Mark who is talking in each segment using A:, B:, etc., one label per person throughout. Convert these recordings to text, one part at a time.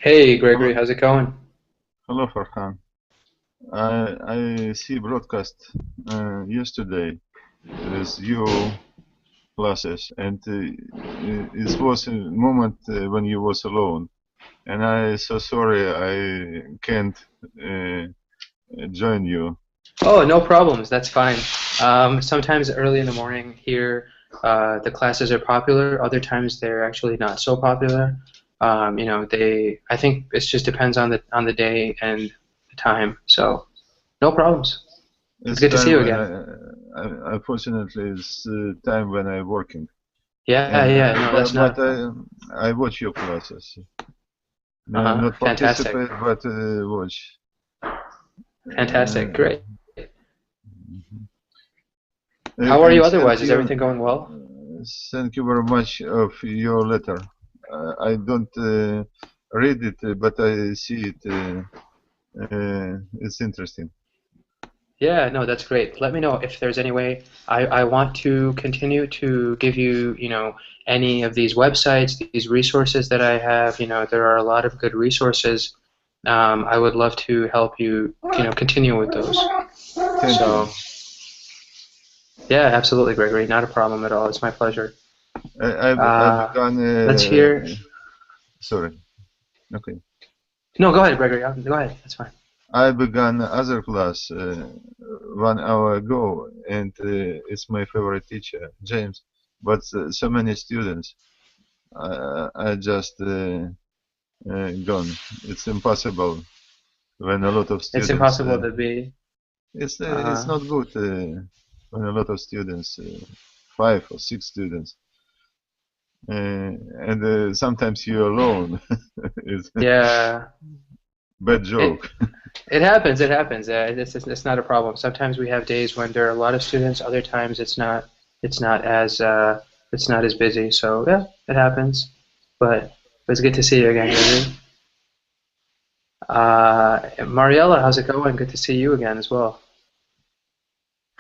A: Hey
B: Hello,
A: Gregory, how's it going?
B: hello, Farhan. I see broadcast yesterday with you classes, and it was a moment when you was alone, and I so sorry I can't uh, join you.
A: Oh, no problems. That's fine. Sometimes early in the morning here, the classes are popular. Other times they're actually not so popular. I think it just depends on the day and the time. So no problems. It's
B: It's
A: good to see
B: time
A: you
B: when
A: again.
B: unfortunately it's time when I'm working,
A: Yeah,
B: and
A: yeah. No, that's not
B: but
A: a problem.
B: I watch your classes.
A: Uh-huh.
B: Not
A: Fantastic.
B: participate, but watch.
A: Fantastic.
B: Uh,
A: Great. How are you
B: And
A: otherwise? Is everything going well?
B: thank you very much of your letter. I don't read it, but I see it. It's interesting.
A: Yeah, no, that's great. Let me know if there's any way I want to continue to give you, any of these websites, these resources that I have. There are a lot of good resources. I would love to help you, continue with those.
B: Thank you.
A: So, yeah, absolutely, Gregory. Not a problem at all. It's my pleasure.
B: I
A: Uh,
B: began.
A: let's hear.
B: Sorry. Okay.
A: No, go ahead, Gregory. Go ahead. That's fine.
B: I began other class 1 hour ago, and it's my favorite teacher, James. But so many students. I just gone. It's impossible when a lot of
A: It's
B: students.
A: impossible to be.
B: It's
A: Uh,
B: not good when a lot of students, 5 or 6 students, and sometimes you're alone. It's a
A: yeah.
B: bad
A: It
B: joke.
A: It happens. It happens. It's not a problem. Sometimes we have days when there are a lot of students. Other times it's not. It's not as it's not as busy. So yeah, it happens. But it's good to see you again, Gregory. Mariella, how's it going? Good to see you again as well.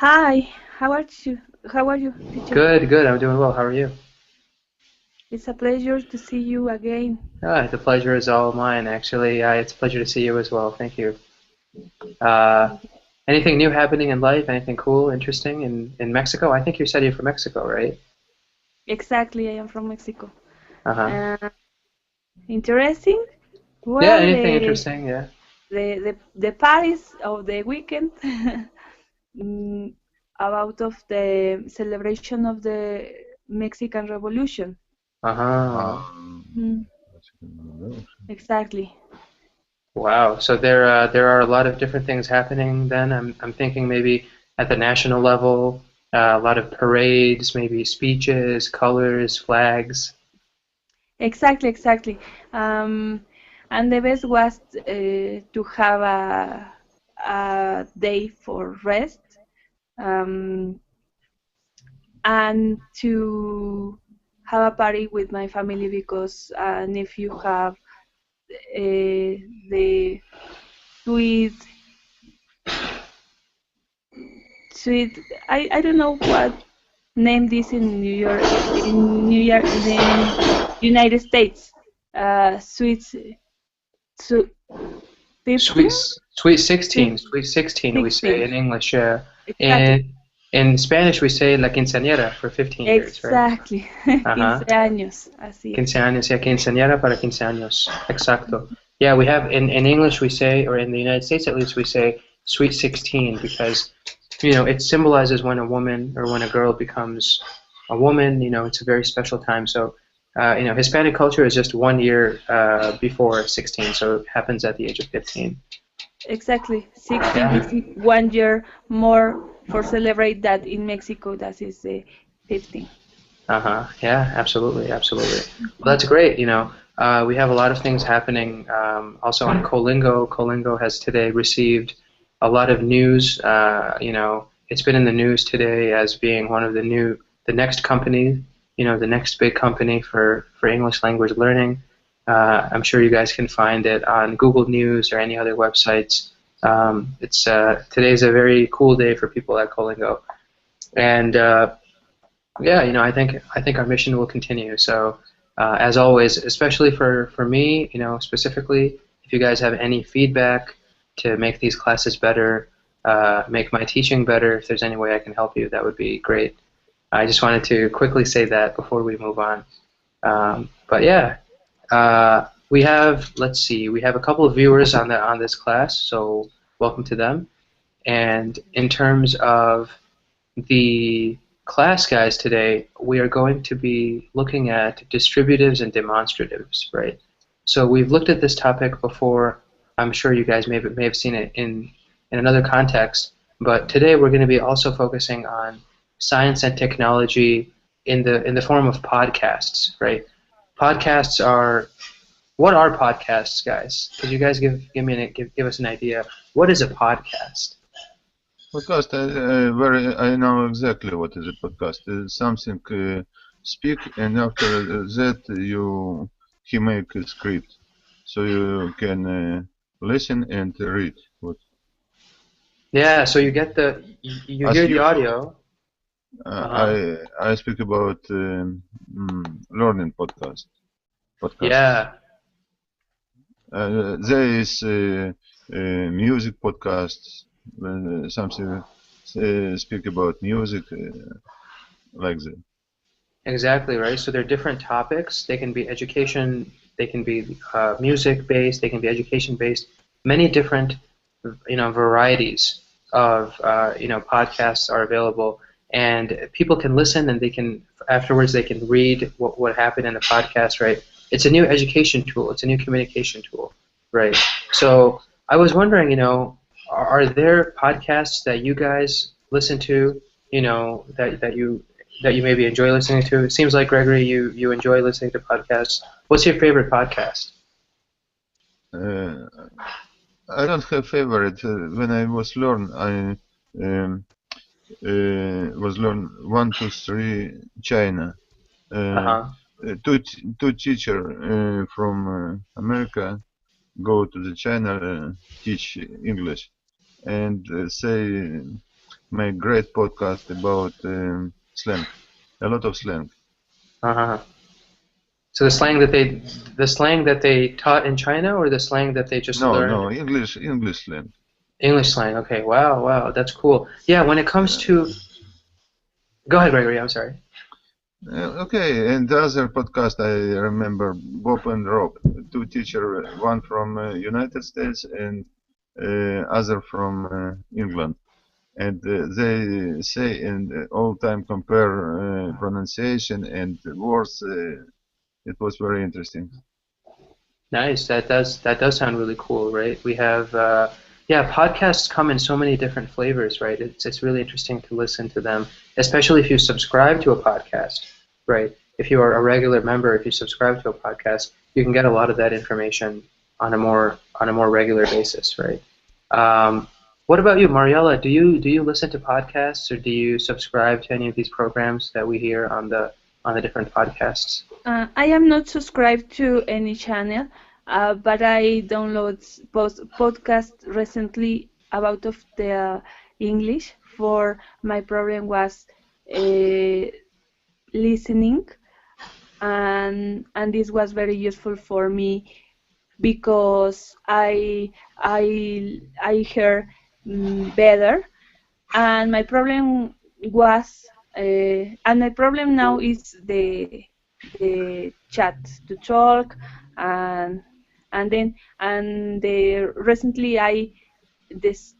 C: Hi, how are you? How are you, teacher?
A: Good, good. I'm doing well. How are you?
C: It's a pleasure to see you again.
A: The pleasure is all mine. Actually, it's a pleasure to see you as well. Thank you. Uh, anything new happening in life? Anything cool, interesting in Mexico? I think you said you're from Mexico, right?
C: Exactly, I am from Mexico.
A: Uh-huh.
C: Uh, Interesting?
A: Yeah,
C: Well,
A: anything interesting? Yeah.
C: the parties of the weekend mm, about of the celebration of the Mexican Revolution.
A: Uh-huh.
B: Um,
C: Mm, exactly.
A: Wow. So there are a lot of different things happening then. I'm thinking maybe at the national level, a lot of parades, maybe speeches, colors, flags.
C: Exactly. Um, and the best was to have a day for rest, um, and to have a party with my family because if you have the sweet, sweet, I don't know what name this in New York, in the United States, sweet, su 15,
A: Sweet 16, sweet 16 we say
C: 16,
A: in English.
C: exactly.
A: In Spanish we say la quinceañera for 15 years, right?
C: Exactly, 15
A: Uh-huh.
C: años, así es.
A: Quince años, yeah, quinceañera para quince años. Exacto. Yeah, we have in English we say, or in the United States at least, we say sweet 16 because it symbolizes when a woman or when a girl becomes a woman. It's a very special time. So, Hispanic culture is just 1 year before 16, so it happens at the age of 15.
C: Exactly, 16
A: Yeah.
C: is 1 year more for celebrate that in Mexico. That is the 15.
A: Uh-huh. Yeah, absolutely, absolutely. Well, that's great. We have a lot of things happening. Also on Colingo. Colingo has today received a lot of news. It's been in the news today as being one of the next company, the next big company for English language learning. I'm sure you guys can find it on Google News or any other websites. It's Today's a very cool day for people at Colingo, and yeah, I think our mission will continue. So as always, especially for me, specifically, if you guys have any feedback to make these classes better, make my teaching better, if there's any way I can help you, that would be great. I just wanted to quickly say that before we move on. But yeah, we have, let's see, we have a couple of viewers on this class, so welcome to them. And in terms of the class, guys, today we are going to be looking at distributives and demonstratives, right? So we've looked at this topic before. I'm sure you guys may have seen it in another context, but today we're going to be also focusing on science and technology in the form of podcasts, right? Podcasts are What are podcasts, guys? Could you guys give us an idea? What is a podcast?
B: Podcast, I know exactly what is a podcast. It's something speak, and after that he make a script, so you can listen and read. What
A: Yeah, so you
B: as
A: hear the
B: you
A: audio.
B: I speak about learning podcast.
A: Yeah,
B: There is music podcasts, something speak about music like that.
A: exactly, right. So they're different topics. They can be education, they can be music based, they can be education based. Many different, varieties of podcasts are available, and people can listen, and they can afterwards they can read what happened in the podcast, right? It's a new education tool. It's a new communication tool, right? So I was wondering, are there podcasts that you guys listen to, that you maybe enjoy listening to? It seems like, Gregory, you enjoy listening to podcasts. What's your favorite podcast?
B: Uh, I don't have favorite. When I was I um, was learn 1, 2, 3 China.
A: Uh-huh.
B: Two teacher from America go to the China teach English, and say make great podcast about slang, a lot of slang.
A: Uh-huh. So the slang that they taught in China, or the slang that they just learned?
B: No, English slang.
A: English slang. Okay. Wow. Wow. That's cool. Yeah. When it comes to, go ahead, Gregory. I'm sorry.
B: Okay, and the other podcast I remember Bob and Rob, two teacher, one from United States and other from England, and they say and all time compare pronunciation and words. It was very interesting.
A: Nice. That does sound really cool, right? We have yeah, podcasts come in so many different flavors, right? It's really interesting to listen to them, especially if you subscribe to a podcast, right? If you are a regular member, if you subscribe to a podcast, you can get a lot of that information on a more regular basis, right? What about you, Mariella? Do you listen to podcasts, or do you subscribe to any of these programs that we hear on the different podcasts?
C: I am not subscribed to any channel, but I download podcast recently about of the English. For my problem was uh, listening, and this was very useful for me because I hear better, and my problem was and my problem now is the chat to talk, and recently this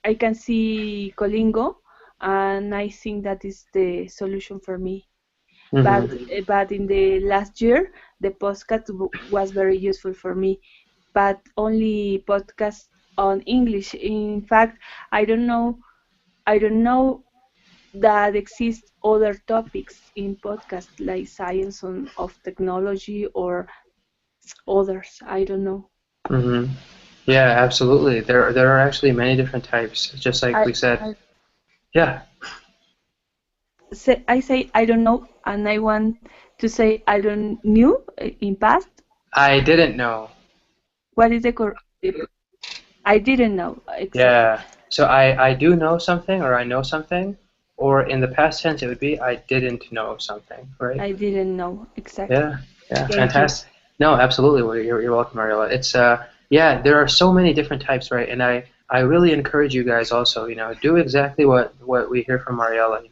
C: I can see Colingo, and I think that is the solution for me. But
A: Mm-hmm.
C: but in the last year, the podcast was very useful for me, but only podcast on English. In fact, I don't know. I don't know that exist other topics in podcast like science of technology or others. I don't know.
A: Mm-hmm. Yeah, absolutely. There are actually many different types, just like
C: I
A: we said.
C: I
A: Yeah,
C: say I don't know, and I want to say I don't knew in past.
A: I didn't know.
C: What is the I didn't know exactly.
A: Yeah. So I do know something, or I know something. or in the past tense, it would be I didn't know something, right?
C: I didn't know exactly.
A: Yeah, yeah,
C: Thank you.
A: fantastic. No, absolutely. Well, you're welcome, Mariela. It's yeah, there are so many different types, right? And I really encourage you guys also, do exactly what we hear from Mariela.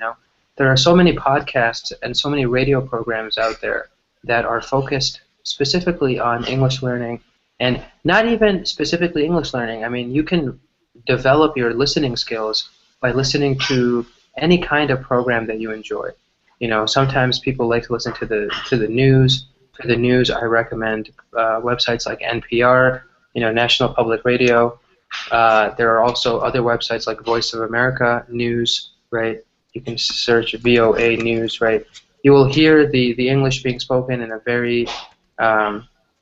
A: There are so many podcasts and so many radio programs out there that are focused specifically on English learning, and not even specifically English learning. I mean, you can develop your listening skills by listening to any kind of program that you enjoy. Sometimes people like to listen to the news. For the news, I recommend websites like NPR, National Public Radio. There are also other websites like Voice of America News, right? You can search VOA News, right? You will hear the English being spoken in a very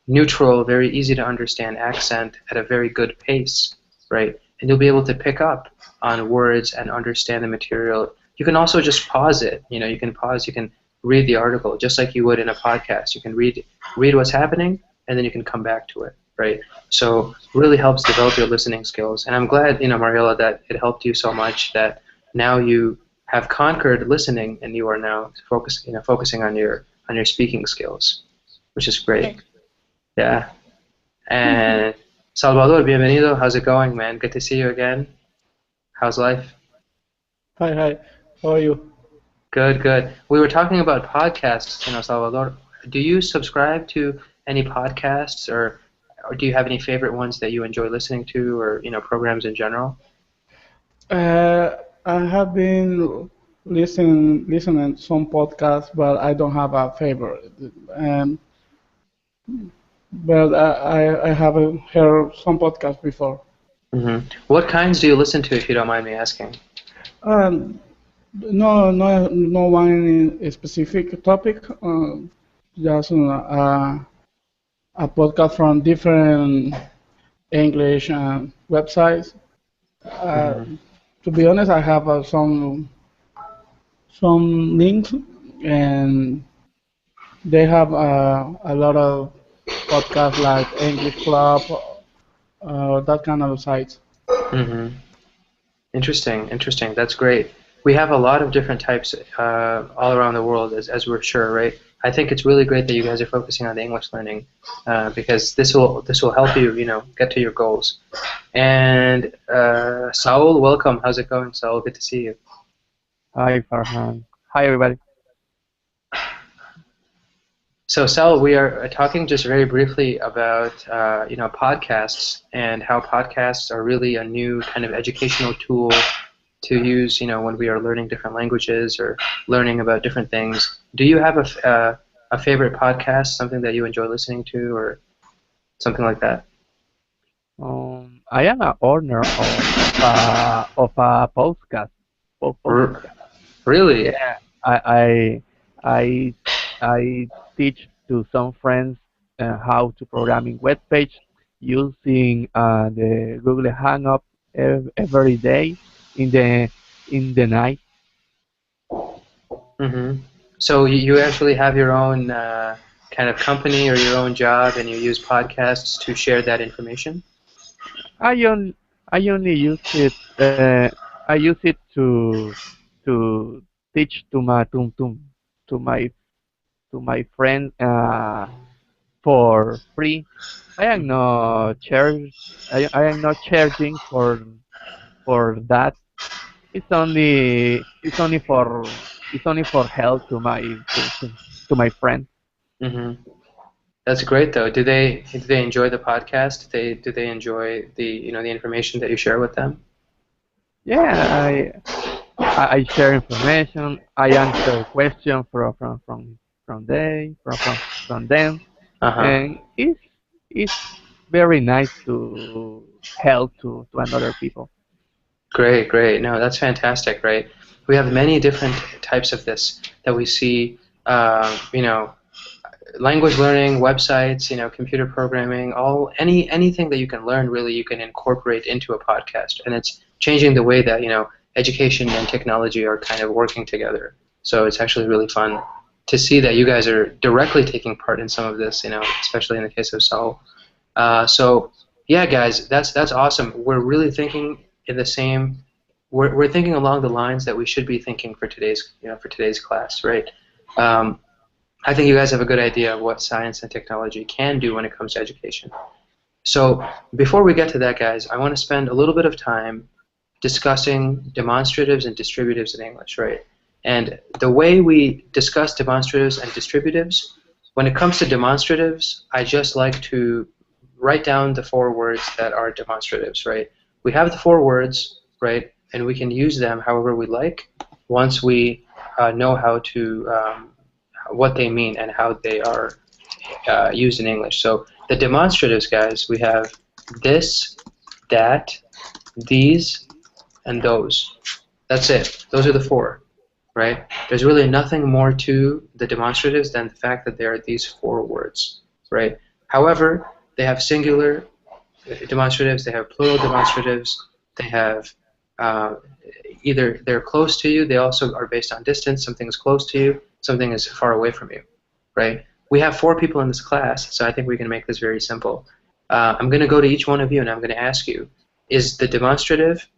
A: neutral, very easy to understand accent at a very good pace, right? And you'll be able to pick up on words and understand the material. You can also just pause it. You can pause. You can read the article just like you would in a podcast. You can read what's happening, and then you can come back to it, right? So really helps develop your listening skills. And I'm glad, Mariela, that it helped you so much that now you have conquered listening, and you are now focusing on your speaking skills, which is great. Yeah. And Salvador, bienvenido. How's it going, man? Good to see you again. How's life?
D: Hi. How are you?
A: Good, good. We were talking about podcasts, Salvador. Do you subscribe to any podcasts, or do you have any favorite ones that you enjoy listening to, or programs in general?
D: I have been listening some podcasts, but I don't have a favorite. But I have heard some podcasts before.
A: Mm-hmm. What kinds do you listen to, if you don't mind me asking?
D: No one in a specific topic. Just a podcast from different English websites. To be honest, I have some links, and they have a lot of podcasts like English Club, that kind of sites.
A: Mm-hmm. Interesting. That's great. We have a lot of different types all around the world, as we're sure, right? I think it's really great that you guys are focusing on the English learning because this will help you, get to your goals. And Saul, welcome. How's it going, Saul? Good to see you.
E: Hi, Farhan. Hi, everybody.
A: So, Saul, we are talking just very briefly about podcasts and how podcasts are really a new kind of educational tool to use, when we are learning different languages or learning about different things. Do you have a favorite podcast, something that you enjoy listening to, or something like that?
E: I am an owner of a podcast.
A: Really?
E: Yeah. I teach to some friends how to programming web page using the Google Hangout every day in the night.
A: Mm-hmm. So you actually have your own kind of company or your own job, and you use podcasts to share that information?
E: I only use it. I use it to teach to my friend for free. I am not I am not charging for that. It's only for help to my friend.
A: Mm-hmm. That's great, though. Do they enjoy the podcast? Do they enjoy the the information that you share with them?
E: Yeah, I share information. I answer questions from them,
A: Uh-huh.
E: and it's very nice to help to another people.
A: Great, great. No, that's fantastic, right? We have many different types of this that we see. Language learning, websites, computer programming, anything that you can learn, really, you can incorporate into a podcast, and it's changing the way that education and technology are kind of working together. So it's actually really fun to see that you guys are directly taking part in some of this, especially in the case of Saul. So yeah, guys, that's awesome. We're really thinking in the same we're thinking along the lines that we should be thinking for today's class, right? I think you guys have a good idea of what science and technology can do when it comes to education. So before we get to that, guys, I want to spend a little bit of time discussing demonstratives and distributives in English, right? And the way we discuss demonstratives and distributives, when it comes to demonstratives, I just like to write down the 4 words that are demonstratives, right? We have the 4 words, right, and we can use them however we like once we know how to what they mean and how they are used in English. So the demonstratives, guys, we have this, that, these, and those. That's it. Those are the 4, right? There's really nothing more to the demonstratives than the fact that there are these 4 words, right? However, they have singular demonstratives, they have plural demonstratives, they have either they're close to you, they also are based on distance, something is close to you, something is far away from you, right? We have 4 people in this class, so I think we can make this very simple. I'm going to go to each one of you and I'm going to ask you, is the demonstrative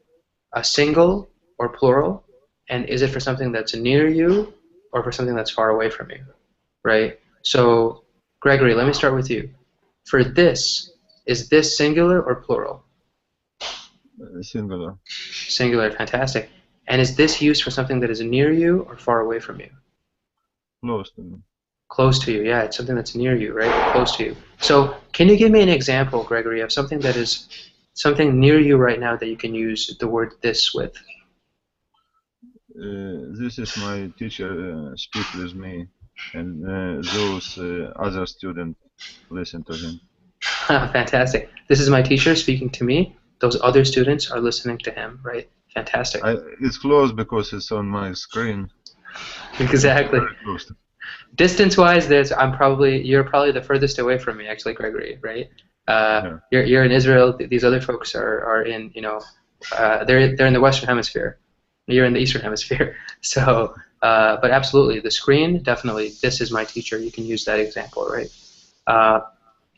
A: a single or plural? And is it for something that's near you or for something that's far away from you, right? So, Gregory, let me start with you. For this, is this singular or plural?
B: Singular.
A: Singular, fantastic. And is this used for something that is near you or far away from you?
B: Close to me.
A: Close to you, yeah, it's something that's near you, right? Close to you. So, can you give me an example, Gregory, of something that is something near you right now that you can use the word this with?
B: This is my teacher speak with me, and those other students listen to him.
A: Fantastic. This is my teacher speaking to me. Those other students are listening to him, right? Fantastic.
B: It's close because it's on my screen.
A: Exactly.
B: Very close.
A: Distance-wise, you're probably the furthest away from me, actually, Gregory, right?
B: Yeah.
A: You're in Israel. These other folks are in, they're in the Western Hemisphere. You're in the Eastern Hemisphere. So, but absolutely, the screen, definitely. This is my teacher. You can use that example, right?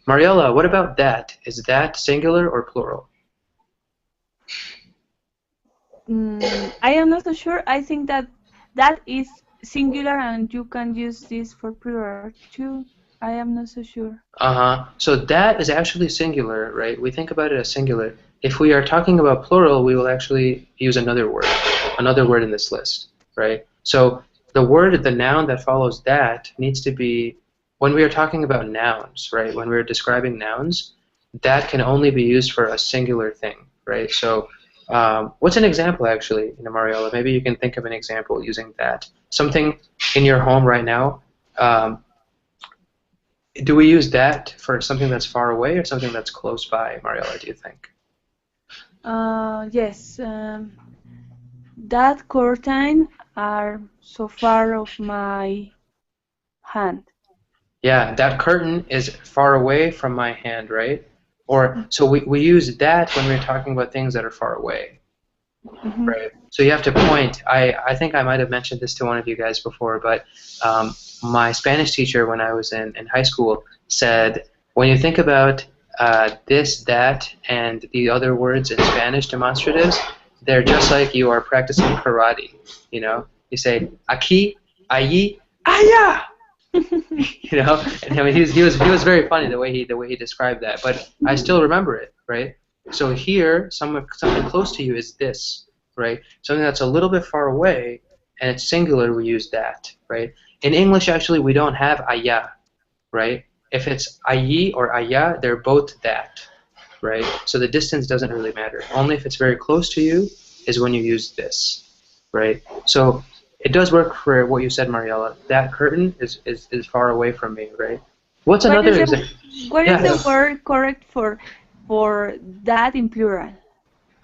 A: Mariella, what about that? Is that singular or plural?
C: I am not so sure. I think that is singular and you can use this for plural too. I am not so sure.
A: So that is actually singular, right? We think about it as singular. If we are talking about plural, we will actually use another word in this list, right? So the noun that follows that needs to be, when we are talking about nouns, right? When we're describing nouns, that can only be used for a singular thing, right? So what's an example, actually, Mariella? Maybe you can think of an example using that. Something in your home right now. Do we use that for something that's far away or something that's close by, Mariella, do you think?
C: Yes. That curtain are so far of my hand.
A: Yeah, that curtain is far away from my hand, right? Or so we use that when we're talking about things that are far away, right? So you have to point. I think I might have mentioned this to one of you guys before, but my Spanish teacher when I was in high school said, when you think about this, that, and the other words in Spanish demonstratives, they're just like you are practicing karate. You say aquí, allí, allá. And I mean, he was very funny the way he described that. But I still remember it, right? So here, something close to you is this, right? Something that's a little bit far away, and it's singular. We use that, right? In English, actually, we don't have allá, right? If it's allí or allá, they're both that, right? So the distance doesn't really matter. Only if it's very close to you is when you use this, right? So it does work for what you said, Mariella. That curtain is far away from me, right? What's another example?
C: What is the word correct for that in plural?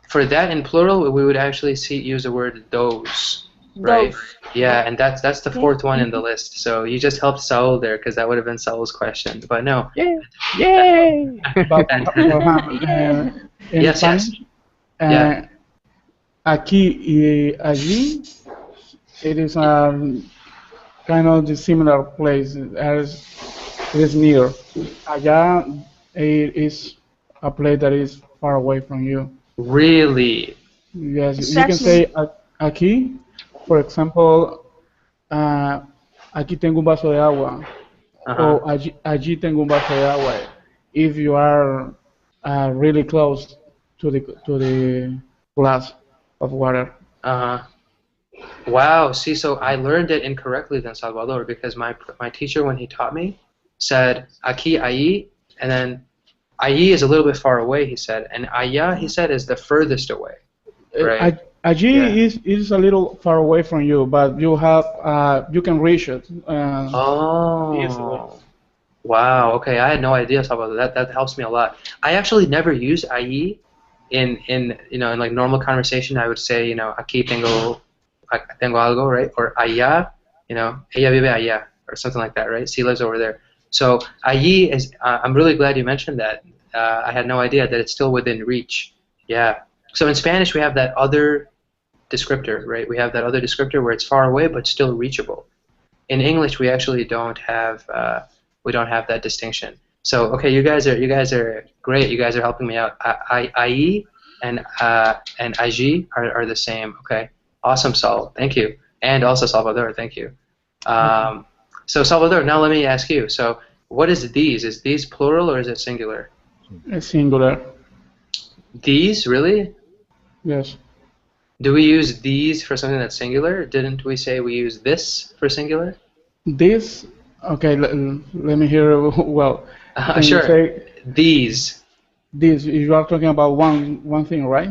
A: For that in plural, we would actually use the word those, right?
C: Those.
A: Yeah, and that's the 4th one in the list. So you just helped Saul there because that would have been Saul's question. But no.
E: Yay!
D: But in
A: Yes,
D: Spanish,
A: yeah.
D: aquí y allí, it is kind of the similar place. It is near. Allá it is a place that is far away from you.
A: Really?
D: Yes, you can
C: Exactly.
D: say aquí, for example, uh, aquí tengo un vaso de agua,
A: Uh-huh.
D: o allí tengo un vaso de agua. If you are really close to the glass of water.
A: Uh-huh. Wow. See, so I learned it incorrectly then, Salvador, because my teacher, when he taught me, said aquí, ahí, and then ahí is a little bit far away, he said, and allá, he said, is the furthest away, right? Yeah.
D: Allí is a little far away from you, but you can reach it easily.
A: Oh. Wow. Okay. I had no idea about that. That helps me a lot. I actually never use ahí in like normal conversation. I would say aquí tengo algo, right? Or allá, ella vive allá, or something like that, right? She lives over there. So allí is. I'm really glad you mentioned that. I had no idea that it's still within reach. Yeah. So in Spanish we have that other descriptor, right? We have that other descriptor where it's far away but still reachable. In English, we don't have that distinction. So okay, you guys are great. You guys are helping me out. I and IG are the same. Okay, awesome, Sal. Thank you, and also Salvador. Thank you.
D: Okay.
A: So Salvador, now let me ask you. So what is these? Is these plural or is it singular?
D: Singular.
A: These, really?
D: Yes.
A: Do we use these for something that's singular? Didn't we say we use this for singular?
D: This. Okay. Let me hear. Well, can you
A: Sure.
D: say
A: These.
D: this? You are talking about one thing, right?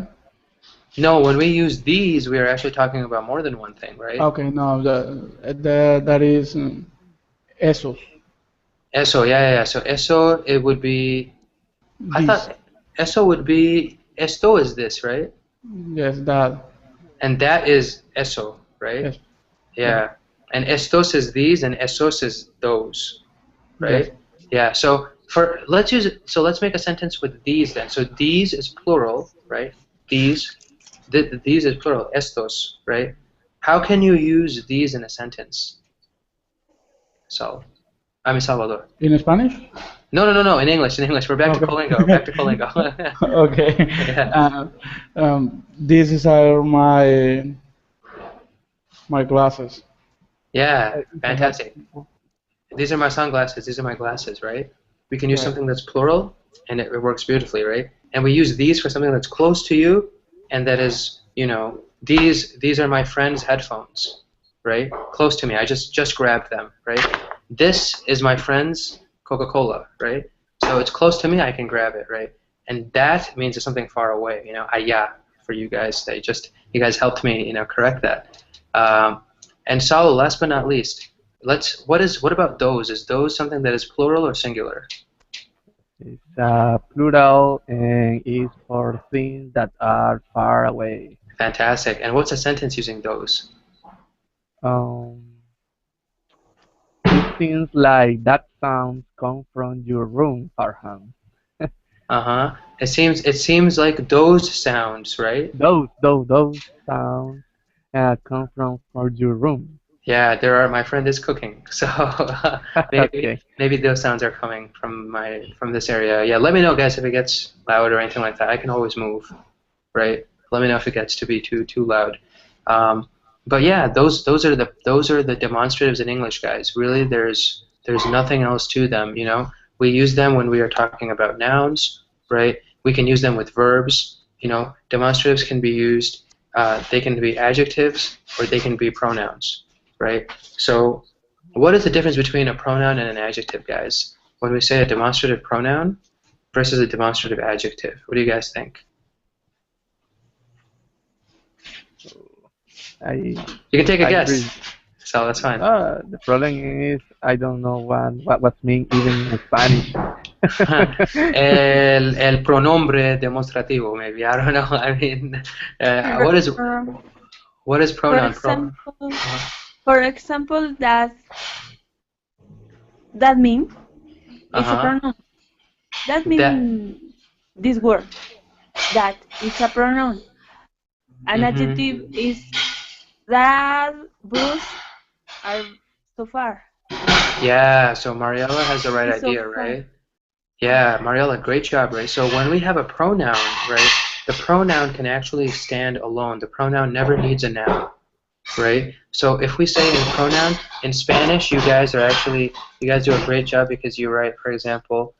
A: No, when we use these, we are actually talking about more than one thing, right?
D: Okay. No. That is esos.
A: Eso, yeah, yeah, yeah. So eso, it would be. I
D: This.
A: thought eso would be. Esto is this, right?
D: Yes. That.
A: And that is eso, right?
D: Yes. Yeah.
A: Yeah. And estos is these, and esos is those,
D: Yes.
A: right? Yeah. So let's make a sentence with these then. So these is plural, right? These. These is plural. Estos, right? How can you use these in a sentence? So, I mean Salvador.
D: In Spanish?
A: No, no, no, no. In English, in English. We're back to
D: Okay.
A: Colingo. Back to Colingo.
D: Okay.
A: Yeah.
D: This is my glasses.
A: Yeah.
D: If I have,
A: Fantastic. These are my sunglasses. These are my glasses, right? We can use
D: right.
A: something that's plural, and it works beautifully, right? And we use these for something that's close to you, and that is, these are my friend's headphones, right? Close to me. I just grabbed them, right? This is my friend's Coca-Cola, right? So it's close to me. I can grab it, right? And that means it's something far away, allá for you guys. You guys helped me, correct that. And Saulo, last but not least, what about those? Is those something that is plural or singular?
E: It's plural and is for things that are far away.
A: Fantastic. And what's a sentence using those?
E: Um, it seems like that sounds come from your room, Farhan.
A: Uh-huh. It seems like those sounds, right?
E: Those sounds come from your room.
A: Yeah, my friend is cooking, so maybe
E: Okay.
A: maybe those sounds are coming from this area. Yeah, let me know, guys, if it gets loud or anything like that. I can always move, right? Let me know if it gets to be too loud. But yeah, those are the demonstratives in English, guys. Really, there's nothing else to them. We use them when we are talking about nouns, right? We can use them with verbs. Demonstratives can be used. They can be adjectives or they can be pronouns, right? So, what is the difference between a pronoun and an adjective, guys? When we say a demonstrative pronoun versus a demonstrative adjective, what do you guys think?
E: I
A: You can take a
E: I
A: guess.
E: agree.
A: So that's fine.
E: The problem is I don't know what's mean even in Spanish.
A: El pronombre demonstrativo, maybe. I don't know. I mean,
C: For,
A: what is
C: for
A: pronoun?
C: example, for example, that mean it's a
A: Uh-huh.
C: pronoun. That
A: That.
C: mean this word. That is a pronoun. An adjective
A: Mm-hmm.
C: is that bus are so far.
A: Yeah. So Mariella has the right
C: It's so
A: idea,
C: far.
A: right? Yeah, Mariella, great job, right? So when we have a pronoun, right, the pronoun can actually stand alone. The pronoun never needs a noun, right? So if we say in pronoun, in Spanish, you guys do a great job because you write, for example,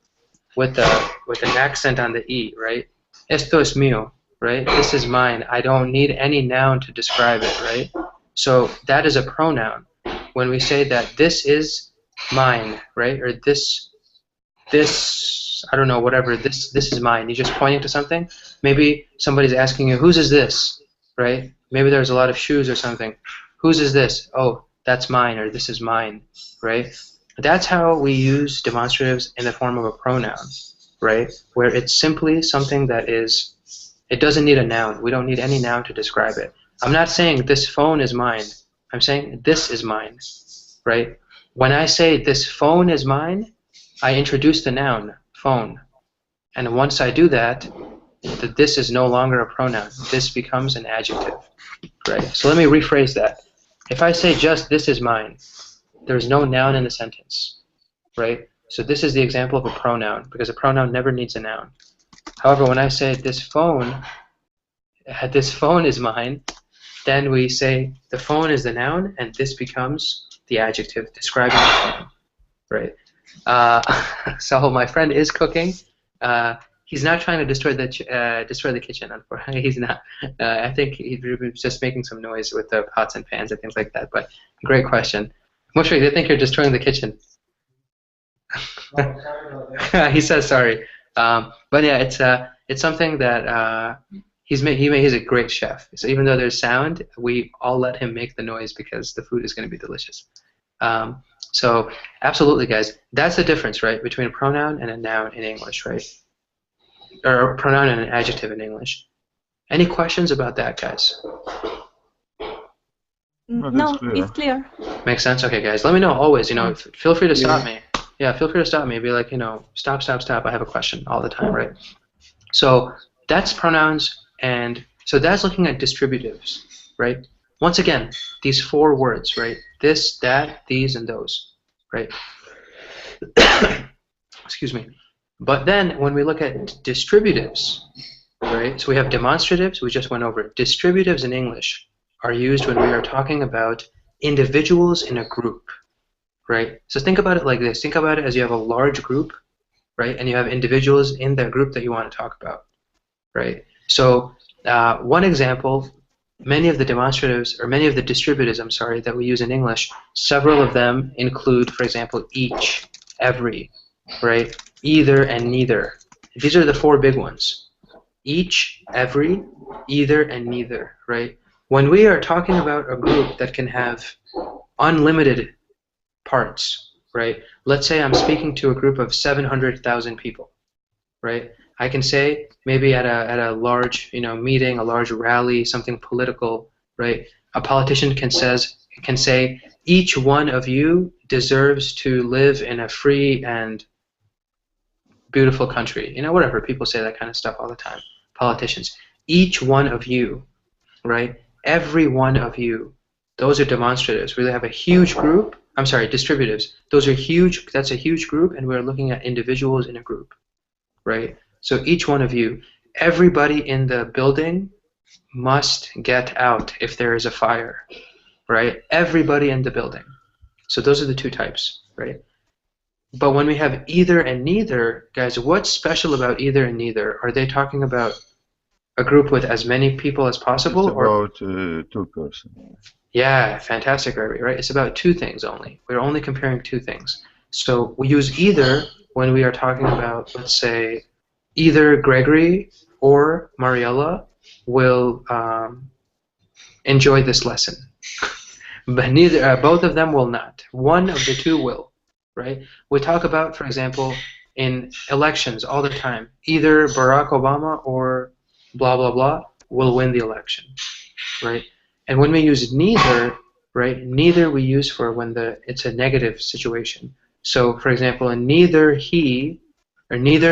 A: with an accent on the E, right? Esto es mío, right? This is mine. I don't need any noun to describe it, right? So that is a pronoun. When we say that this is mine, right? Or this, I don't know, whatever, this is mine. You're just pointing to something. Maybe somebody's asking you, whose is this, right? Maybe there's a lot of shoes or something. Whose is this? Oh, that's mine, or this is mine, right? That's how we use demonstratives in the form of a pronoun, right? Where it's simply something that is, it doesn't need a noun. We don't need any noun to describe it. I'm not saying this phone is mine. I'm saying this is mine, right? When I say this phone is mine, I introduce the noun, phone. And once I do that, this is no longer a pronoun. This becomes an adjective, right? So let me rephrase that. If I say just this is mine, there's no noun in the sentence, right? So this is the example of a pronoun, because a pronoun never needs a noun. However, when I say this phone is mine, then we say the phone is the noun, and this becomes the adjective describing the phone, right? So my friend is cooking. He's not trying to destroy the kitchen, unfortunately. He's not. I think he's just making some noise with the pots and pans and things like that. But great question. Moshe, do you think you're destroying the kitchen? He says sorry. But yeah, it's something that he's a great chef. So even though there's sound, we all let him make the noise because the food is going to be delicious. So absolutely, guys, that's the difference, right, between a pronoun and a noun in English, right? Or a pronoun and an adjective in English. Any questions about that, guys?
C: No, it's clear.
A: Makes sense? Okay, guys, let me know always. Feel free to stop me. Yeah, feel free to stop me. Be like, stop. I have a question all the time, right? So that's pronouns, and so that's looking at distributives, right? Once again, these four words, right? This, that, these, and those, right? Excuse me. But then when we look at distributives, right? So we have demonstratives, we just went over it. Distributives in English are used when we are talking about individuals in a group, right? So think about it like this. Think about it as you have a large group, right? And you have individuals in that group that you want to talk about, right? So one example, many of the demonstratives, or many of the distributives, I'm sorry, that we use in English, several of them include, for example, each, every, right? Either and neither. These are the four big ones. Each, every, either, and neither, right? When we are talking about a group that can have unlimited parts, right? Let's say I'm speaking to a group of 700,000 people, right? I can say maybe at a large meeting, a large rally, something political, right? A politician can say each one of you deserves to live in a free and beautiful country. Whatever, people say that kind of stuff all the time. Politicians. Each one of you, right? Every one of you. Those are demonstratives. We have a huge group. I'm sorry, distributives. Those are huge. That's a huge group, and we're looking at individuals in a group, right? So each one of you, everybody in the building must get out if there is a fire, right? Everybody in the building. So those are the two types, right? But when we have either and neither, guys, what's special about either and neither? Are they talking about a group with as many people as possible?
B: It's about two persons.
A: Yeah, fantastic, right? It's about two things only. We're only comparing two things. So we use either when we are talking about, let's say, either Gregory or Mariella will enjoy this lesson, but both of them will not. One of the two will, right? We talk about, for example, in elections all the time, either Barack Obama or blah blah blah will win the election, right? And when we use neither, right? Neither we use for when it's a negative situation. So, for example, neither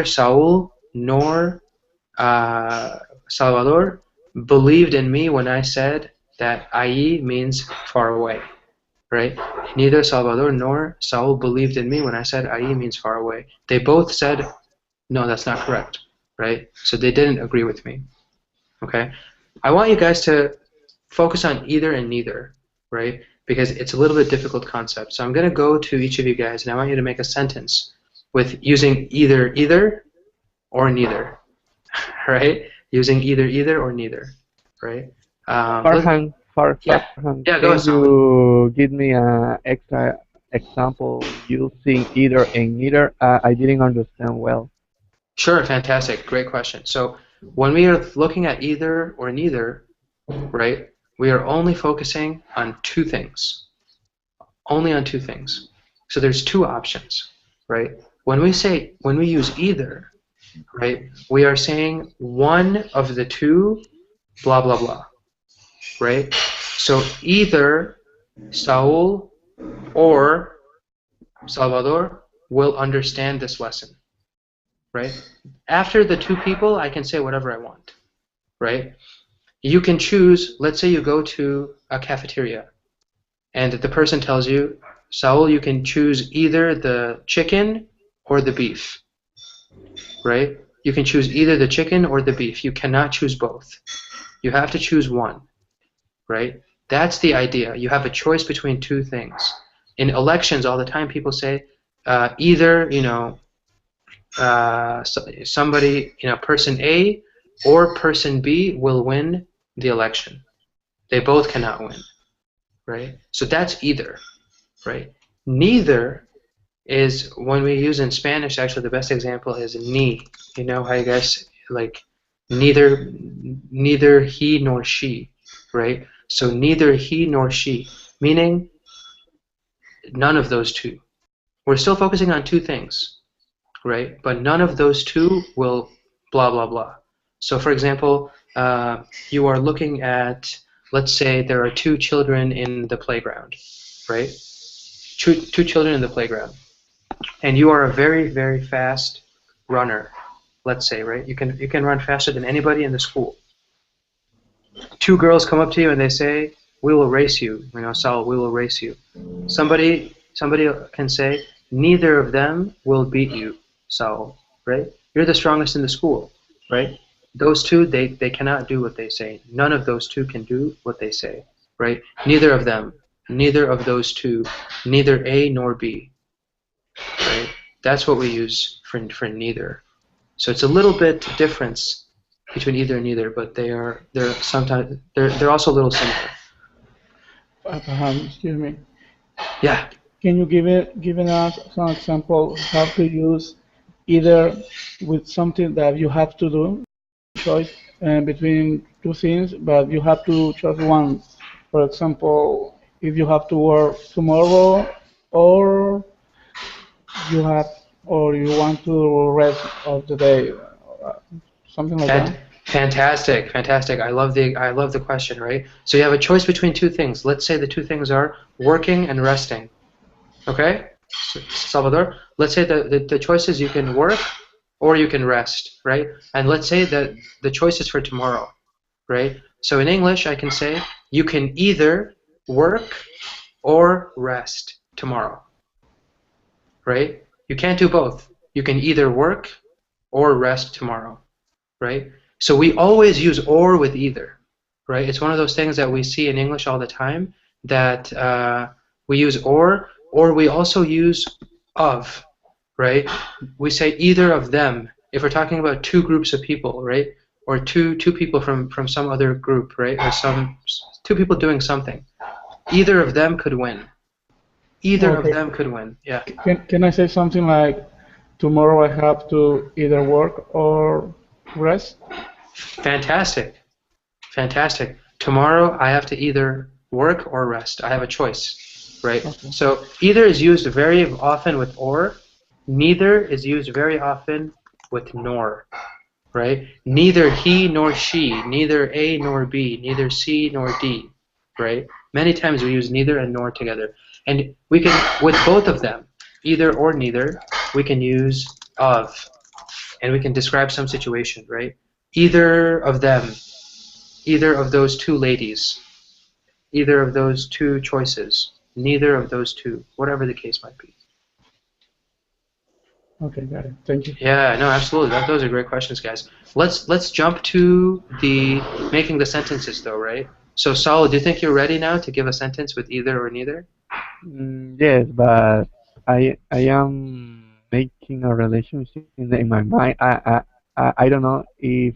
A: Saul nor Salvador believed in me when I said that ahí means far away, right? Neither Salvador nor Saul believed in me when I said ahí means far away. They both said, no, that's not correct, right? So they didn't agree with me. Okay? I want you guys to focus on either and neither, right? Because it's a little bit difficult concept. So I'm going to go to each of you guys, and I want you to make a sentence with using either or neither, right? Using either or neither, right?
E: Farhan,
A: Yeah,
E: Farhan,
A: yeah. Go
E: can
A: ahead, Salman.
E: you give me an extra example using either and neither? I didn't understand well.
A: Sure, fantastic, great question. So when we are looking at either or neither, right? We are only focusing on two things, only on two things. So there's two options, right? When we use either, right? We are saying one of the two, blah blah blah, right? So either Saul or Salvador will understand this lesson, right? After the two people, I can say whatever I want, right? You can choose, let's say you go to a cafeteria and the person tells you, Saul, you can choose either the chicken or the beef, right? You can choose either the chicken or the beef. You cannot choose both. You have to choose one, right? That's the idea. You have a choice between two things. In elections, all the time, people say either, somebody, person A or person B will win the election. They both cannot win, right? So that's either, right? Neither is when we use in Spanish. Actually, the best example is ni. You know how you guys like neither he nor she, right? So neither he nor she, meaning none of those two. We're still focusing on two things, right? But none of those two will blah blah blah. So for example, you are looking at, let's say there are two children in the playground, right? Two children in the playground, and you are a very very fast runner, let's say, right? You can run faster than anybody in the school. Two girls come up to you and they say, we will race you, Sal, we will race you. Somebody can say, neither of them will beat you, Saul, right? You're the strongest in the school, right? Those two, they cannot do what they say. None of those two can do what they say, right? Neither of them, neither of those two, neither A nor B, right? That's what we use for neither. So it's a little bit difference between either and neither, but they're sometimes they're also a little similar.
D: Excuse me.
A: Yeah.
D: Can you give us some example how to use either with something that you have to do, choice between two things, but you have to choose one. For example, if you have to work tomorrow, or you have, or you want to rest of the day, something like that.
A: Fantastic, fantastic. I love the question, right? So you have a choice between two things. Let's say the two things are working and resting. Okay, Salvador. Let's say the choice is you can work or you can rest, right? And let's say that the choice is for tomorrow, right? So in English, I can say you can either work or rest tomorrow, right? You can't do both. You can either work or rest tomorrow, right? So we always use or with either, right? It's one of those things that we see in English all the time, that we use or we also use of, right? We say either of them if we're talking about two groups of people, right? Or two people from some other group, right? Or two people doing something. Either of them could win. Either of
D: Okay.
A: them could win. Yeah.
D: Can I say something like, tomorrow I have to either work or rest?
A: Fantastic. Fantastic. Tomorrow I have to either work or rest. I have a choice, right?
D: Okay.
A: So either is used very often with or. Neither is used very often with nor, right? Neither he nor she, neither A nor B, neither C nor D, right? Many times we use neither and nor together. And we can, with both of them, either or neither, we can use of. And we can describe some situation, right? Either of them, either of those two ladies, either of those two choices, neither of those two, whatever the case might be.
D: Okay, got it. Thank you.
A: Yeah, no, absolutely. Those are great questions, guys. Let's jump to the making the sentences, though, right? So, Saul, do you think you're ready now to give a sentence with either or neither?
E: Yes, but I am making a relationship in my mind. I don't know if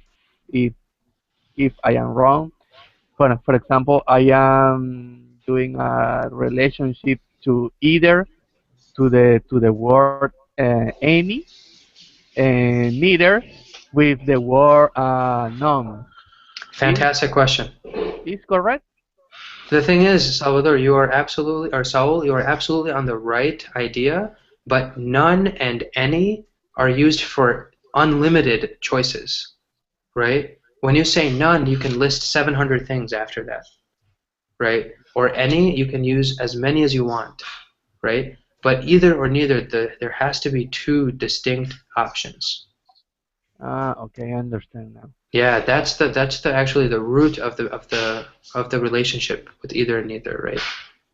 E: if I am wrong. For example, I am doing a relationship to either to the word any and neither with the word none. Is
A: Fantastic question.
E: is correct?
A: The thing is, Salvador, you are absolutely, or Saul, you are absolutely on the right idea, but none and any are used for unlimited choices, right? When you say none, you can list 700 things after that, right? Or any, you can use as many as you want, right? But either or neither, there has to be two distinct options.
E: Okay, I understand now.
A: Yeah, that's the actually the root of the relationship with either and neither, right?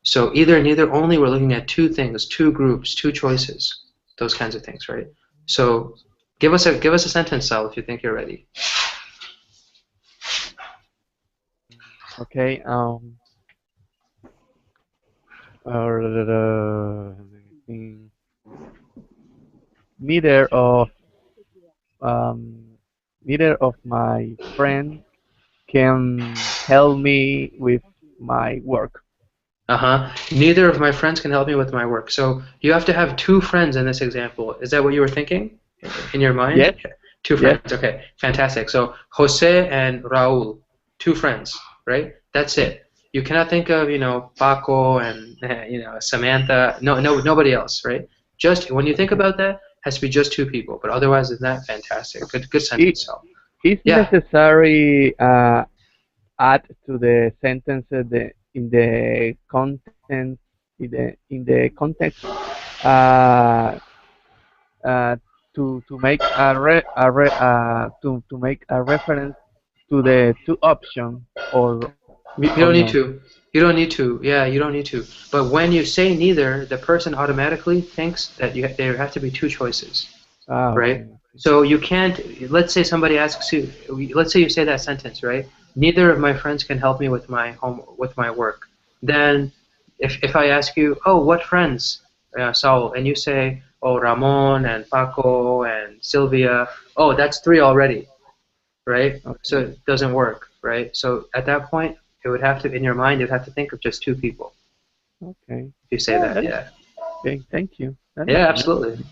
A: So either and neither only we're looking at two things, two groups, two choices, those kinds of things, right? So give us a sentence, Sal, if you think you're ready.
E: Okay. Mm, neither of um, neither of my friends can help me with my work.
A: Uh-huh. Neither of my friends can help me with my work. So you have to have two friends in this example. Is that what you were thinking in your mind?
E: Yes,
A: Two
E: yes.
A: friends. Okay, fantastic. So Jose and Raul, two friends, right? That's it. You cannot think of, Paco and, Samantha. No, no, nobody else, right? Just when you think
E: Okay.
A: about that, has to be just two people. But otherwise, isn't that fantastic? Good
E: It
A: sentence, Sal.
E: is
A: Yeah.
E: necessary add to the sentence in the content in the context uh, uh, to make to make a reference to the two option
A: You
E: or
A: don't need
E: no.
A: to. You don't need to. Yeah, you don't need to. But when you say neither, the person automatically thinks that there have to be two choices, right?
E: Okay.
A: So you can't. Let's say somebody asks you. Let's say you say that sentence, right? Neither of my friends can help me with my work. Then, if I ask you, oh, what friends, Saul, and you say, oh, Ramon and Paco and Sylvia, oh, that's three already, right? So
E: Okay.
A: it doesn't work, right? So at that point, it would have to, in your mind, you'd have to think of just two people.
E: Okay.
A: If you say
E: Yeah,
A: that,
E: that's
A: yeah.
E: okay. Thank you. That is
A: Yeah,
E: enough for
A: absolutely.
E: me.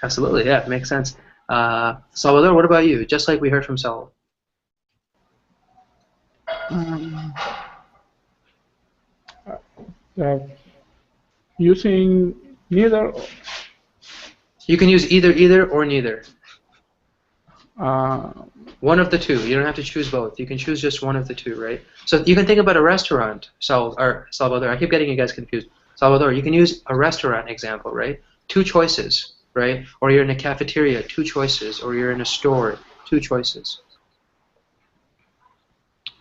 A: Absolutely, yeah, it makes sense. Salvador, what about you? Just like we heard from Saul.
D: Um, uh, Using neither.
A: You can use either or neither.
D: Uh,
A: One of the two. You don't have to choose both. You can choose just one of the two, right? So you can think about a restaurant, Salvador. I keep getting you guys confused. Salvador, you can use a restaurant example, right? Two choices, right? Or you're in a cafeteria, two choices. Or you're in a store, two choices.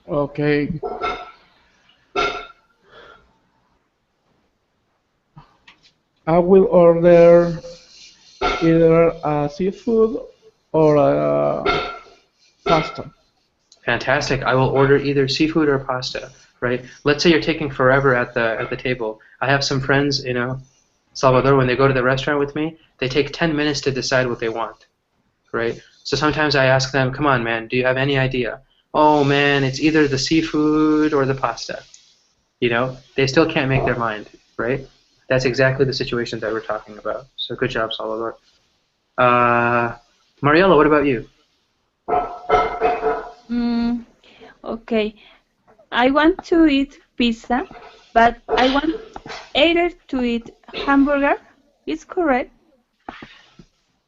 D: okay. I will order either a seafood or a pasta.
A: Fantastic. I will order either seafood or pasta, right? Let's say you're taking forever at the table. I have some friends, Salvador, when they go to the restaurant with me, they take 10 minutes to decide what they want, right? So sometimes I ask them, come on, man, do you have any idea? Oh, man, it's either the seafood or the pasta. They still can't make their mind, right? That's exactly the situation that we're talking about. So good job, Salvador. Uh, Mariela, what about you?
C: Mm, okay. I want to eat pizza, but I want either to eat hamburger. Is correct?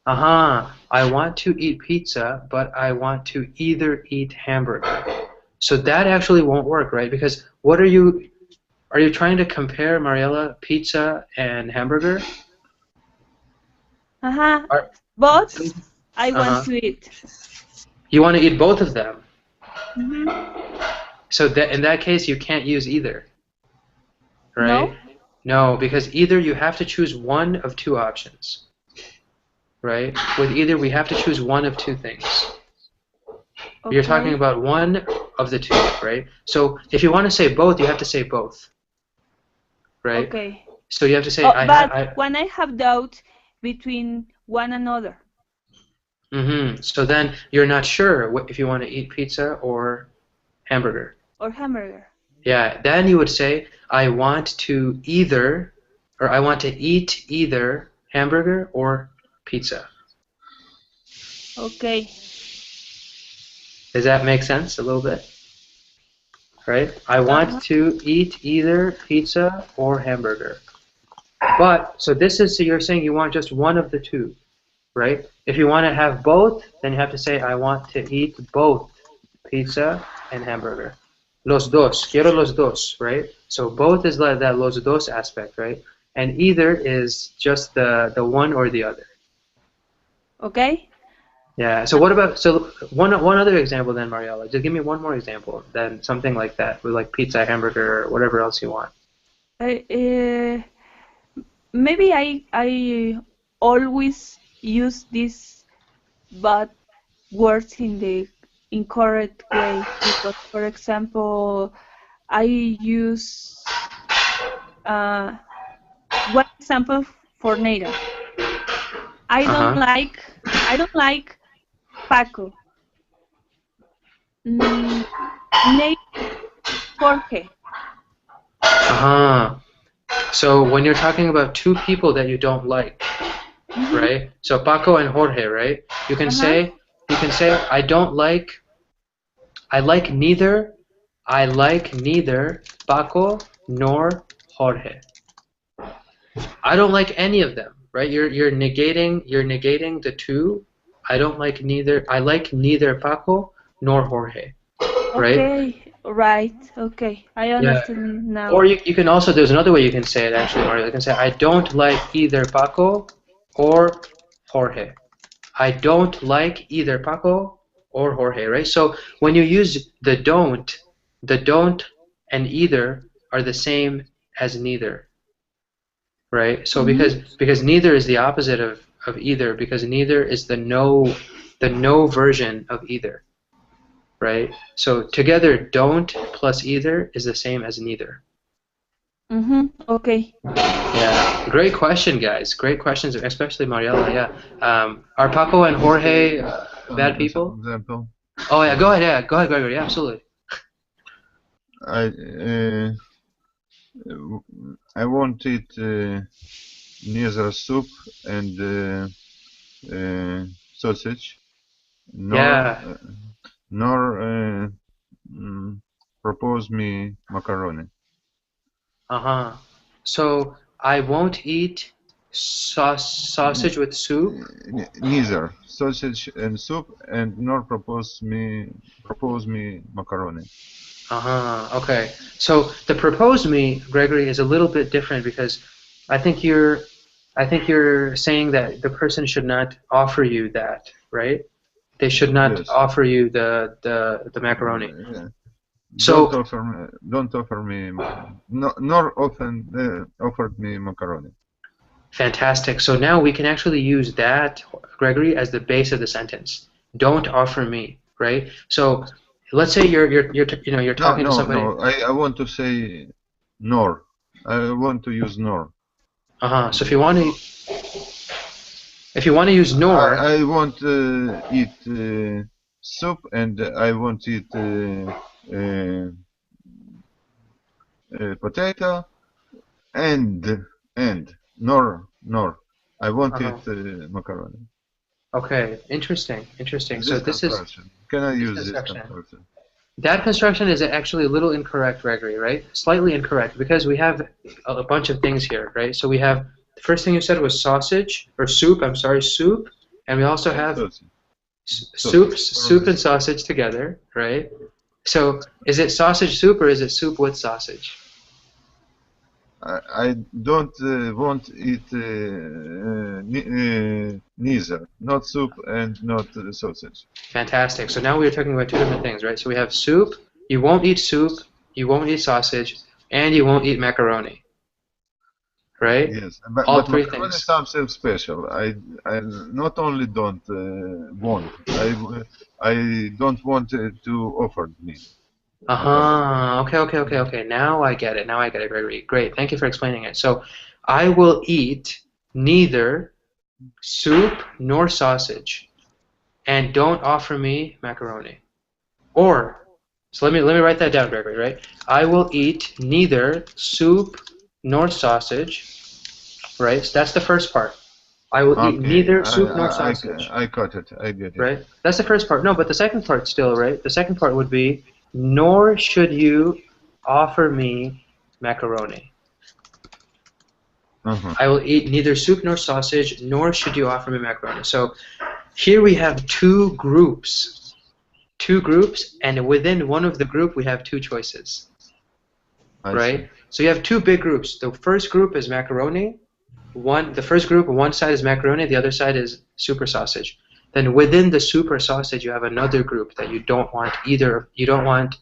A: Uh-huh. I want to eat pizza, but I want to either eat hamburger. So that actually won't work, right? Because are you trying to compare, Mariela, pizza and hamburger?
C: Uh-huh.
A: Are,
C: But I want
A: uh-huh.
C: to eat.
A: You want to eat both of them.
C: Hmm.
A: So that in that case, you can't use either, right?
C: No?
A: No, because either you have to choose one of two options, right? With either, we have to choose one of two things.
C: Okay.
A: You're talking about one of the two, right? So if you want to say both, you have to say both, right?
C: Okay.
A: So you have to say,
C: but when I have doubt between one another.
A: So then you're not sure if you want to eat pizza or hamburger.
C: Or hamburger.
A: Yeah, then you would say, I want to either, or I want to eat either hamburger or pizza.
C: Okay.
A: Does that make sense a little bit? Right? I want to eat either pizza or hamburger. But, so you're saying you want just one of the two, right? If you want to have both, then you have to say, I want to eat both pizza and hamburger. Los dos, quiero los dos, right? So both is like that los dos aspect, right? And either is just the one or the other.
C: Okay.
A: Yeah. So what about one other example then, Mariela? Just give me one more example, then something like that, with like pizza, hamburger, or whatever else you want.
C: Maybe I always use these bad words in the incorrect way, because, for example, I use one example for Neira. I don't like Paco. Neira, Jorge.
A: So when you're talking about two people that you don't like, right? So Paco and Jorge, right? You can say I like neither Paco nor Jorge. I don't like any of them, right? You're negating the two. I like neither Paco nor Jorge, right?
C: Okay, right. Okay, I understand now.
A: Or you can also, there's another way you can say it actually, Mario. You can say, I don't like either Paco or Jorge. I don't like either Paco or Jorge, right? So when you use the don't and either are the same as neither, right? So because neither is the opposite of either, because neither is the no version of either, right? So together, don't plus either is the same as neither.
C: Okay.
A: Yeah, great question, guys. Great questions, especially Mariela. Yeah. Are Paco and Jorge bad people?
B: Example.
A: Oh yeah, go ahead. Yeah, go ahead, Gregory. Yeah, absolutely.
B: I won't eat neither soup and sausage, nor propose me macaroni.
A: So I won't eat sausage with soup.
B: Neither sausage and soup, and nor propose me macaroni.
A: Okay. So the propose me, Gregory, is a little bit different, because I think you're saying that the person should not offer you that, right? They should not offer you the macaroni.
B: Yeah.
A: So
B: don't offer me nor often offered me macaroni.
A: Fantastic. So now we can actually use that, Gregory, as the base of the sentence. Don't offer me, right? So let's say you're talking to somebody.
B: No. I want to say nor. I want to use nor.
A: So if you want to use nor,
B: I want to eat soup, and I want to eat potato, and nor I won't eat macaroni.
A: Okay, interesting. So this is.
B: Can I use this construction?
A: That construction is actually a little incorrect, Gregory, right? Slightly incorrect, because we have a bunch of things here, right? So we have, the first thing you said was sausage, or soup, soup, and we also have soup and sausage together, right? So is it sausage soup, or is it soup with sausage?
B: I don't want eat neither, not soup and not sausage.
A: Fantastic. So now we're talking about two different things, right? So we have soup, you won't eat soup, you won't eat sausage, and you won't eat macaroni. right?
B: Yes,
A: All
B: but
A: three
B: macaroni is
A: things.
B: something special. I not only don't want, I don't want it to offer me macaroni.
A: Okay, okay, okay, okay. Now I get it. Now I get it, Gregory. Great. Thank you for explaining it. So I will eat neither soup nor sausage, and don't offer me macaroni. Or, so let me write that down, Gregory, right? I will eat neither soup nor sausage, right? So that's the first part. I will eat
B: Okay,
A: neither soup nor sausage,
B: I got it. I get it.
A: right? That's the first part. No, but the second part still, right? The second part would be, nor should you offer me macaroni.
B: Uh-huh.
A: I will eat neither soup nor sausage, nor should you offer me macaroni. So here we have two groups, and within one of the group we have two choices,
B: I see.
A: right? So you have two big groups. The first group is macaroni. The first group, one side is macaroni, the other side is super sausage. Then within the super sausage, you have another group that you don't want either. You don't want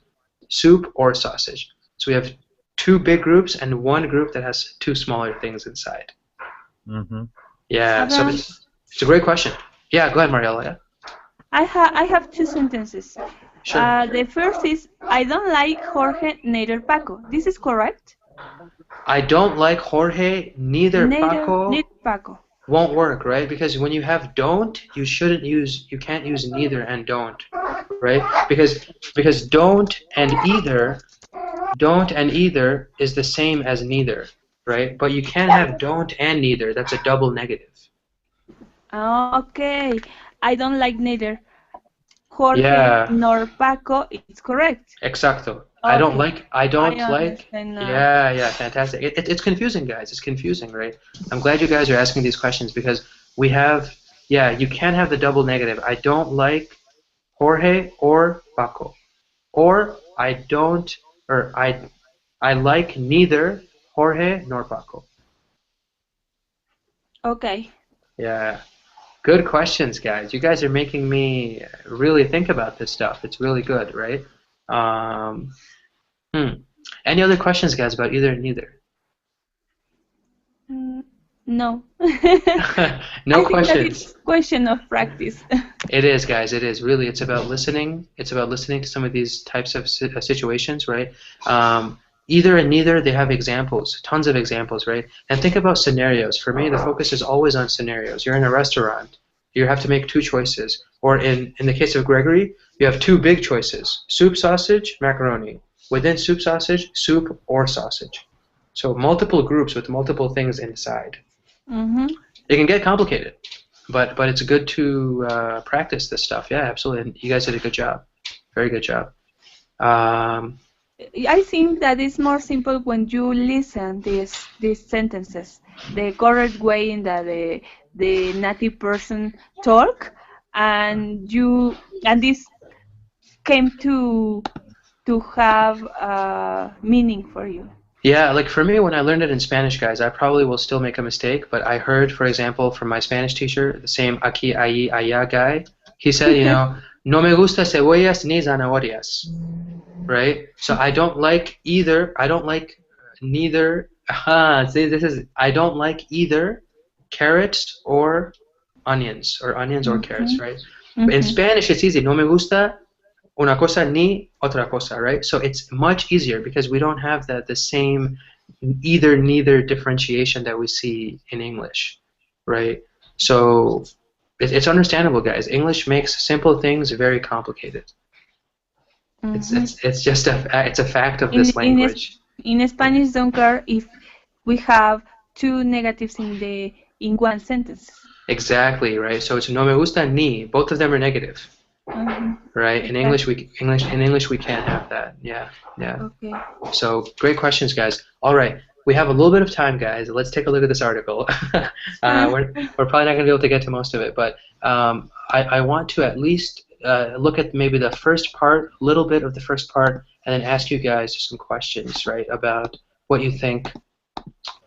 A: soup or sausage. So we have two big groups and one group that has two smaller things inside.
B: Mm-hmm.
A: Yeah, so
C: Abraham,
A: it's a great question. Yeah, go ahead, Mariela. Yeah,
C: I have two sentences.
A: sure.
C: The first is, I don't like Jorge, neither Paco. This is correct?
A: I don't like Jorge, neither Paco.
C: Neither Paco.
A: Won't work, right? Because when you have don't, you can't use neither and don't, right? Because don't and either is the same as neither, right? But you can't have don't and neither. That's a double negative.
C: Okay. I don't like neither Jorge
A: Yeah,
C: nor Paco. It's correct.
A: exacto.
C: Okay.
A: I
C: I
A: don't like.
C: understand now.
A: Yeah, fantastic. It's confusing, guys. It's confusing, right? I'm glad you guys are asking these questions because we have, yeah, you can't have the double negative. I don't like Jorge or Paco. Or I don't, or I like neither Jorge nor Paco.
C: Okay.
A: Yeah. Good questions, guys. You guys are making me really think about this stuff. It's really good, right? Um, Any other questions, guys, about either and neither?
C: No.
A: No
C: I think that
A: questions.
C: it's question of practice.
A: It is, guys. It is really. It's about listening. It's about listening to some of these types of situations, right? Either and neither, they have examples, tons of examples, right? And think about scenarios. For me, the focus is always on scenarios. You're in a restaurant. You have to make two choices. Or in the case of Gregory, you have two big choices: soup, sausage, macaroni. Within soup, sausage, soup or sausage. So multiple groups with multiple things inside.
C: Mm-hmm.
A: It can get complicated. But it's good to practice this stuff. Yeah, absolutely. And you guys did a good job. Very good job.
C: I think that it's more simple when you listen these sentences, the correct way in that the native person talk, and this came to have meaning for you.
A: Yeah, like for me, when I learned it in Spanish, guys, I probably will still make a mistake. But I heard, for example, from my Spanish teacher, the same aquí, allí, allá guy, he said, no me gusta cebollas ni zanahorias, right? So I don't like either. I don't like neither. See, I don't like either carrots or onions, or carrots, right? But in Spanish, it's easy. No me gusta una cosa ni otra cosa, right? So it's much easier because we don't have the same either neither differentiation that we see in English, right? So it's understandable, guys. English makes simple things very complicated. It's just it's a fact of this language.
C: In Spanish, don't care if we have two negatives in one sentence.
A: Exactly, right? So it's no me gusta ni. Both of them are negative. Right? In English we can't have that. Yeah.
C: Okay.
A: So great questions, guys. All right. We have a little bit of time, guys. Let's take a look at this article. We're probably not going to be able to get to most of it, but I want to at least look at maybe the first part, a little bit of the first part, and then ask you guys some questions, right, about what you think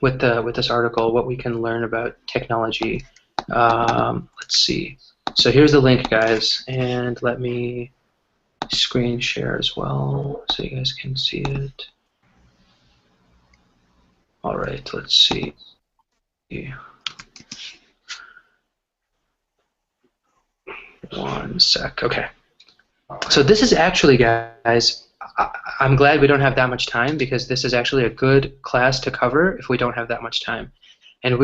A: with this article, what we can learn about technology. Let's see. So here's the link, guys, and let me screen share as well so you guys can see it. All right, let's see. One sec. Okay. So this is actually, guys, I'm glad we don't have that much time because this is actually a good class to cover if we don't have that much time. And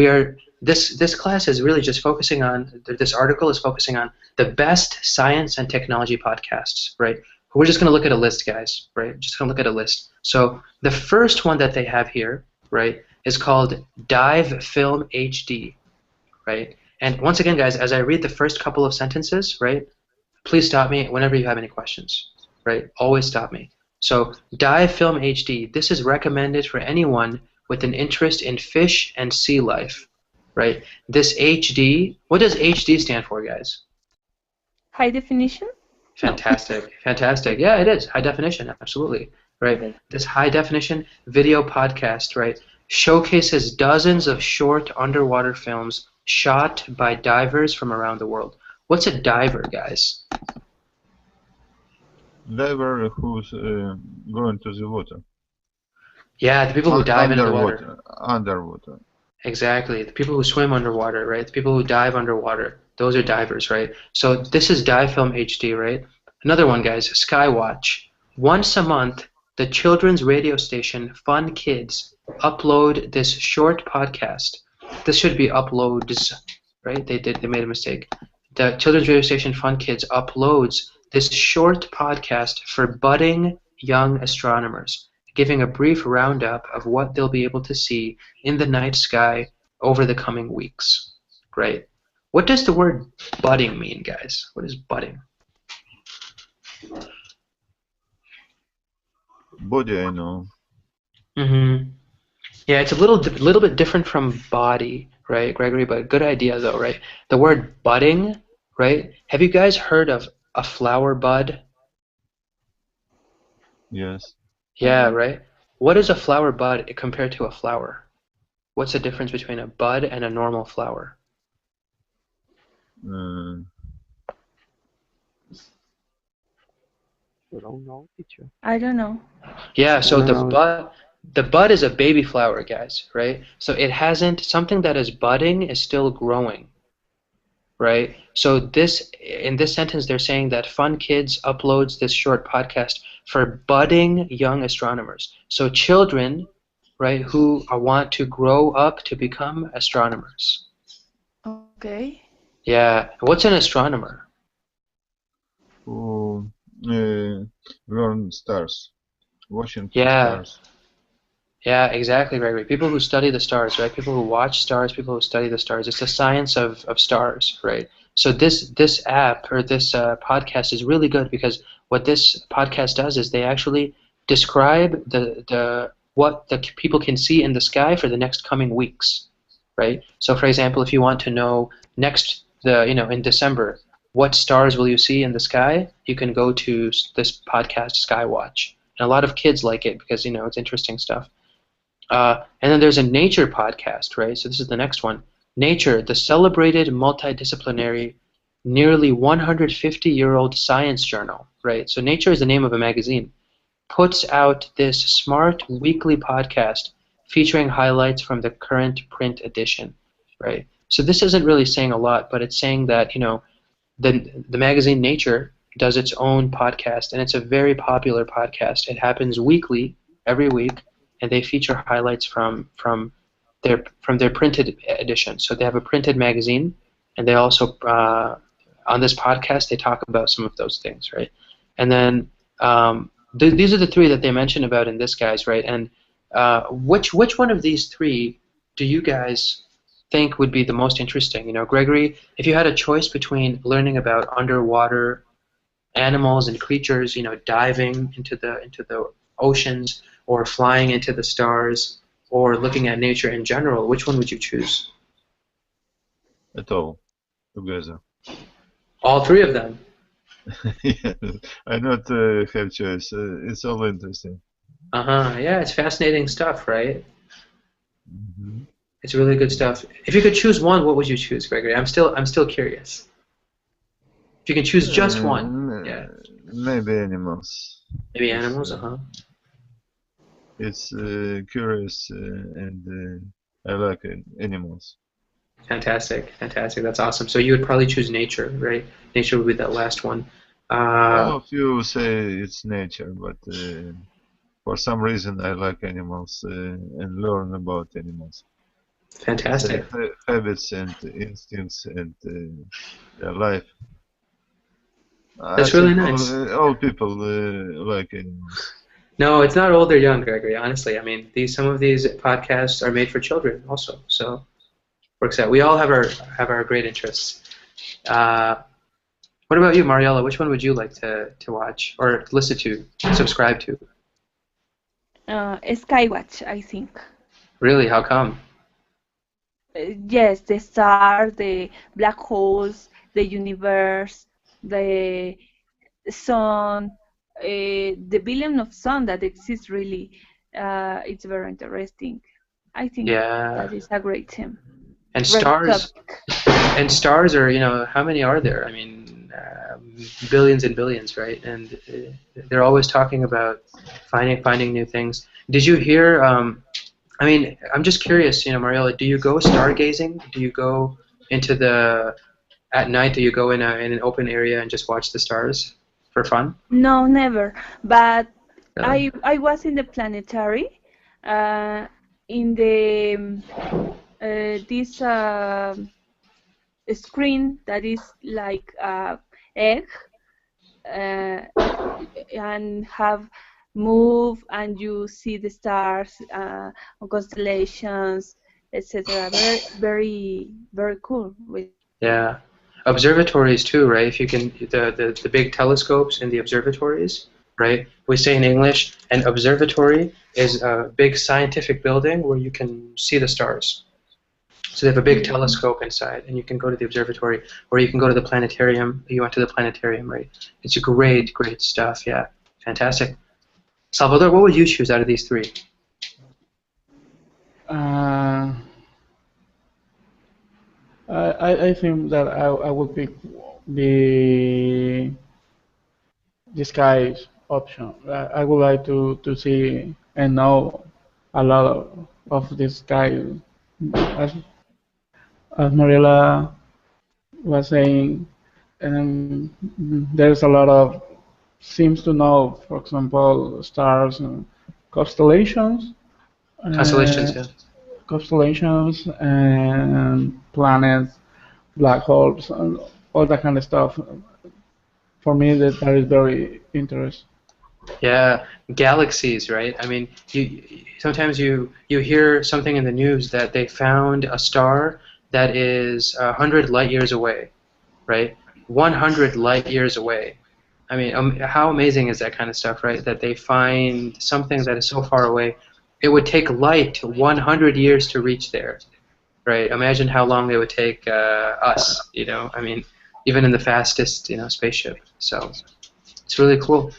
A: this class is really just focusing on, this article is focusing on the best science and technology podcasts, right? We're just going to look at a list, guys, right? Just going to look at a list. So the first one that they have here, right, is called Dive Film HD, right? And once again, guys, as I read the first couple of sentences, right, please stop me whenever you have any questions, right? Always stop me. So Dive Film HD, this is recommended for anyone with an interest in fish and sea life, right? This HD, what does HD stand for, guys?
C: High definition?
A: Fantastic, fantastic. Yeah, it is high definition, absolutely, right?
C: Okay.
A: This high definition video podcast, right, showcases dozens of short underwater films shot by divers from around the world. What's a diver, guys?
B: Diver who's going to the water.
A: Yeah, the people who dive into the water.
B: Underwater.
A: Exactly. The people who swim underwater, right? The people who dive underwater. Those are divers, right? So this is Dive Film HD, right? Another one, guys, Skywatch. Once a month, the children's radio station Fun Kids upload this short podcast. This should be uploads, right? They made a mistake. The children's radio station Fun Kids uploads this short podcast for budding young astronomers, giving a brief roundup of what they'll be able to see in the night sky over the coming weeks. Great. What does the word budding mean, guys? What is budding?
B: Body, I know.
A: Mm-hmm. Yeah, it's a little bit different from body, right, Gregory? But good idea, though, right? The word budding, right? Have you guys heard of a flower bud?
B: Yes.
A: Yeah, right. What is a flower bud compared to a flower? What's the difference between a bud and a normal flower?
B: Uh,
E: You don't know, teacher.
C: I don't know.
A: Yeah, so
E: No.
A: the bud is a baby flower, guys, right? So it hasn't, something that is budding is still growing, right? So this, in this sentence, they're saying that Fun Kids uploads this short podcast for budding young astronomers. So children, right, who want to grow up to become astronomers.
C: Okay.
A: Yeah, what's an astronomer?
B: who learn stars, watching
A: Yeah.
B: stars.
A: Yeah, exactly, Gregory. People who study the stars, right? People who watch stars, people who study the stars. It's the science of stars, right? So this app or this podcast is really good because what this podcast does is they actually describe the what the people can see in the sky for the next coming weeks, right? So, for example, if you want to know in December, what stars will you see in the sky? You can go to this podcast, Skywatch, and a lot of kids like it because it's interesting stuff. And then there's a nature podcast, right? So this is the next one. Nature, the celebrated multidisciplinary, nearly 150-year-old science journal, right? So Nature is the name of a magazine. Puts out this smart weekly podcast featuring highlights from the current print edition, right? So this isn't really saying a lot, but it's saying that, the magazine Nature does its own podcast, and it's a very popular podcast. It happens weekly, every week, and they feature highlights from their printed edition. So they have a printed magazine, and they also on this podcast they talk about some of those things, right? And then these are the three that they mention about in this, guys, right? And which one of these three do you guys think would be the most interesting? Gregory, if you had a choice between learning about underwater animals and creatures, diving into the oceans, or flying into the stars, or looking at nature in general, which one would you choose?
B: At all, together.
A: All three of them.
B: Yeah, I not have choice. It's all interesting.
A: Yeah, it's fascinating stuff, right?
B: Mm-hmm.
A: It's really good stuff. If you could choose one, what would you choose, Gregory? I'm still curious. If you can choose just one, yeah.
B: Maybe animals.
A: Maybe animals,
B: It's curious and I like animals.
A: Fantastic, fantastic. That's awesome. So you would probably choose nature, right? Nature would be that last one.
B: Well, if you say it's nature, but for some reason I like animals and learn about animals.
A: Fantastic.
B: Habits and instincts and their life. I
A: That's really
B: think
A: nice.
B: all people like animals.
A: No, it's not old or young, Gregory. Honestly, I mean, some of these podcasts are made for children, also. So works out. We all have our great interests. Uh, what about you, Mariella? Which one would you like to watch or listen to, subscribe to?
C: Skywatch, I think.
A: Really? How come?
C: Yes, the stars, the black holes, the universe, the sun, the billion of sun that exists really. It's very interesting. I think
A: Yeah.
C: that is a great theme.
A: And
C: Great
A: stars,
C: topic.
A: and stars are, how many are there? I mean, billions and billions, right? And they're always talking about finding new things. Did you hear? I mean, I'm just curious, Mariella, do you go stargazing? Do you go into at night? Do you go in an open area and just watch the stars for fun?
C: No, never. But
A: Really?
C: I was in the planetary, in the this screen that is like egg, uh, and have move and you see the stars, constellations, etc. Very, very, very cool.
A: Yeah. Observatories too, right? If you can, the big telescopes in the observatories, right? We say in English, an observatory is a big scientific building where you can see the stars. So they have a big telescope inside, and you can go to the observatory, or you can go to the planetarium. You went to the planetarium, right? It's great, great stuff. Yeah, fantastic. Salvador, what would you choose out of these three?
D: Uh, I think that I will pick the the skies option. I would like to see and know a lot of the sky. As, as Mariela was saying, there's a lot of seems to know, for example, stars and constellations,
A: Constellations,
D: uh,
A: yeah.
D: constellations and planets, black holes, and all that kind of stuff. For me, that is very interesting.
A: Yeah, galaxies, right? I mean, sometimes you hear something in the news that they found a star that is 100 light years away, right? 100 light years away. I mean, how amazing is that kind of stuff, right? That they find something that is so far away. It would take light 100 years to reach there, right? Imagine how long it would take us, I mean, even in the fastest, spaceship. So it's really cool.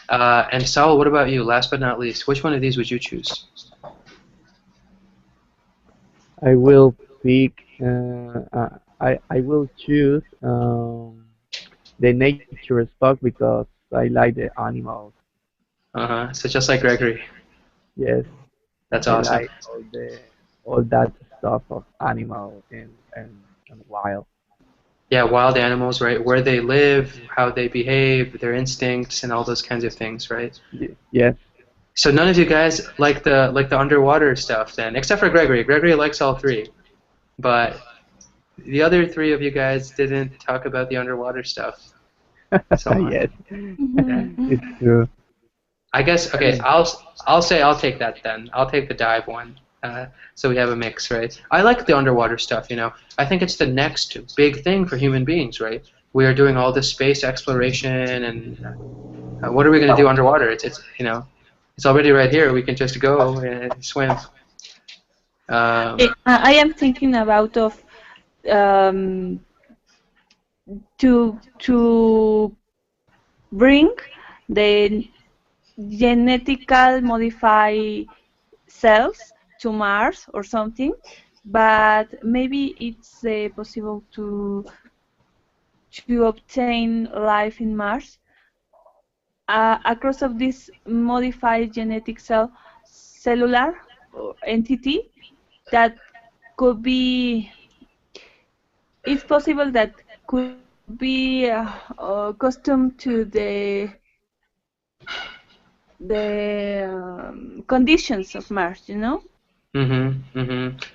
A: And Saul, what about you? Last but not least, which one of these would you choose?
E: I will pick. I will choose the nature spot because I like the animals.
A: Uh-huh. So just like Gregory.
E: Yes,
A: That's
E: I
A: awesome.
E: like all that stuff of animal and wild.
A: Yeah, wild animals, right? Where they live, how they behave, their instincts, and all those kinds of things, right?
E: Yes,
A: So none of you guys like the underwater stuff then, except for Gregory. Gregory likes all three, but the other three of you guys didn't talk about the underwater stuff so much.
E: yes,
A: Yeah.
E: it's true.
A: I guess okay. I'll say I'll take that then. I'll take the dive one. So we have a mix, right? I like the underwater stuff. I think it's the next big thing for human beings, right? We are doing all this space exploration, and what are we going to do underwater? It's already right here. We can just go and swim.
C: I am thinking about of um, to bring the genetical modify cells to Mars or something, but maybe it's possible to obtain life in Mars across of this modified genetic cellular entity that could be, it's possible that could be accustomed to the conditions of Mars, you know?
A: And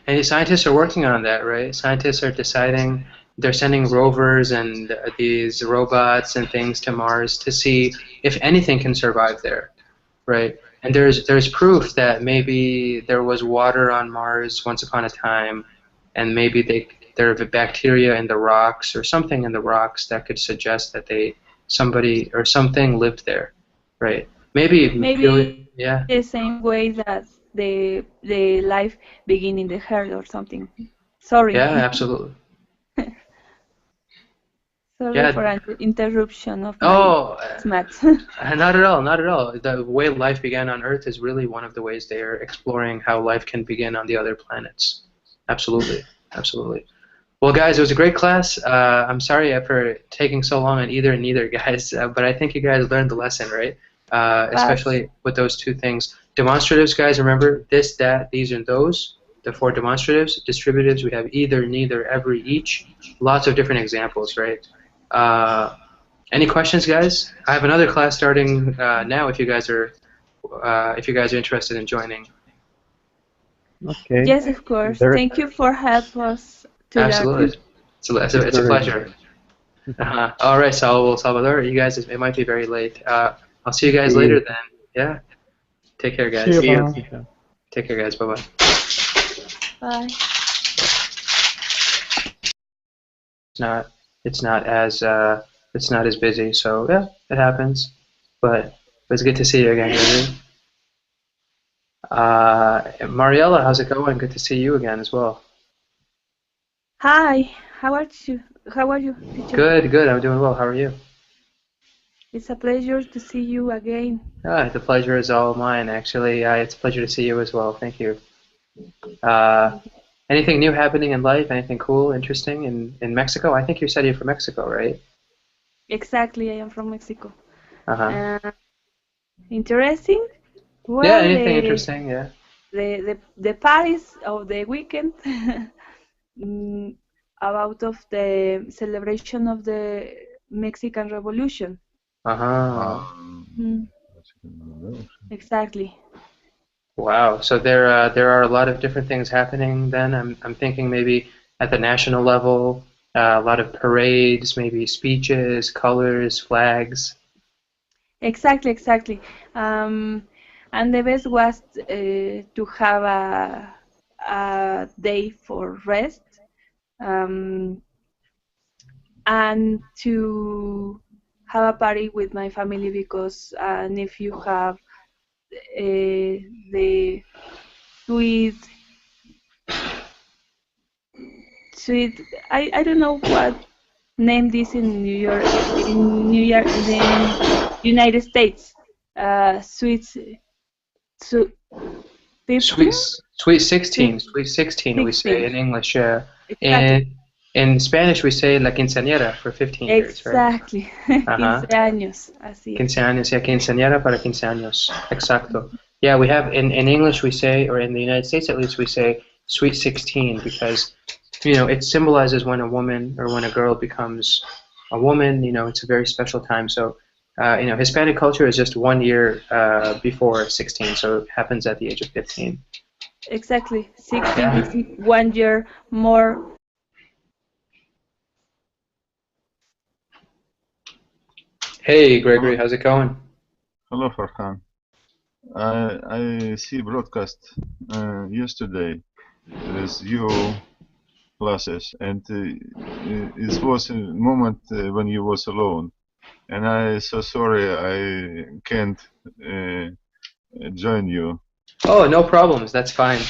A: the scientists are working on that, right? Scientists are deciding, they're sending rovers and these robots and things to Mars to see if anything can survive there, right? And there's proof that maybe there was water on Mars once upon a time, and maybe there are bacteria in the rocks or something in the rocks that could suggest that somebody or something lived there, right? Maybe yeah.
C: The same way that the life begin in the heart or something. Sorry.
A: Yeah, absolutely.
C: Sorry for an interruption of my maths.
A: Not at all, not at all. The way life began on Earth is really one of the ways they are exploring how life can begin on the other planets. Absolutely, absolutely. Well, guys, it was a great class. I'm sorry for taking so long on either and neither, guys, but I think you guys learned the lesson, right? Especially with those two things. Demonstratives, guys, remember this, that, these, and those. The four demonstratives. Distributives, we have either, neither, every, each. Lots of different examples, right? Any questions, guys? I have another class starting now. If you guys are interested in joining.
E: Okay.
C: Yes, of course. Thank you for helping us to
A: Absolutely.
C: learn.
A: It's a pleasure. All right, Salvador. You guys, it might be very late. I'll see you guys later then. Yeah. Take care, guys.
D: See you.
A: Take care, guys. Bye-bye.
C: Bye.
A: It's not as busy, so yeah, it happens. But it's good to see you again, Gregory. Mariella, how's it going? Good to see you again as well.
C: Hi, how are you? How are you, teacher?
A: Good. I'm doing well. How are you?
C: It's a pleasure to see you again.
A: The pleasure is all mine, actually. It's a pleasure to see you as well. Thank you. Anything new happening in life? Anything cool, interesting in Mexico? I think you said you're from Mexico, right?
C: Exactly, I am from Mexico.
A: Uh-huh.
C: Interesting? Well,
A: yeah, anything interesting, yeah.
C: The parties of the weekend about of the celebration of the Mexican Revolution. Exactly.
A: Wow. So there are a lot of different things happening then. I'm thinking maybe at the national level, a lot of parades, maybe speeches, colors, flags.
C: Exactly. And the best was to have a day for rest and to have a party with my family because if you have the sweet, I don't know what name this in New York, in the United States, sweet 15?
A: Sweet 16, Sweet 16 we say in English, yeah.
C: Exactly.
A: In Spanish we say la quinceañera for 15 years, right?
C: Exactly. 15 años, así es.
A: 15 años, yeah, quinceañera para 15 años, exacto. Yeah, we have, in English we say, or in the United States at least, we say Sweet 16 because, it symbolizes when a woman or when a girl becomes a woman, it's a very special time. So, Hispanic culture is just 1 year before 16, so it happens at the age of 15.
C: Exactly. 16 is 1 year more.
A: Hey, Gregory, how's it going?
B: Hello, Farhan. I see broadcast yesterday with you classes, and it was a moment when you was alone, and I so sorry I can't join you.
A: Oh, no problems. That's fine.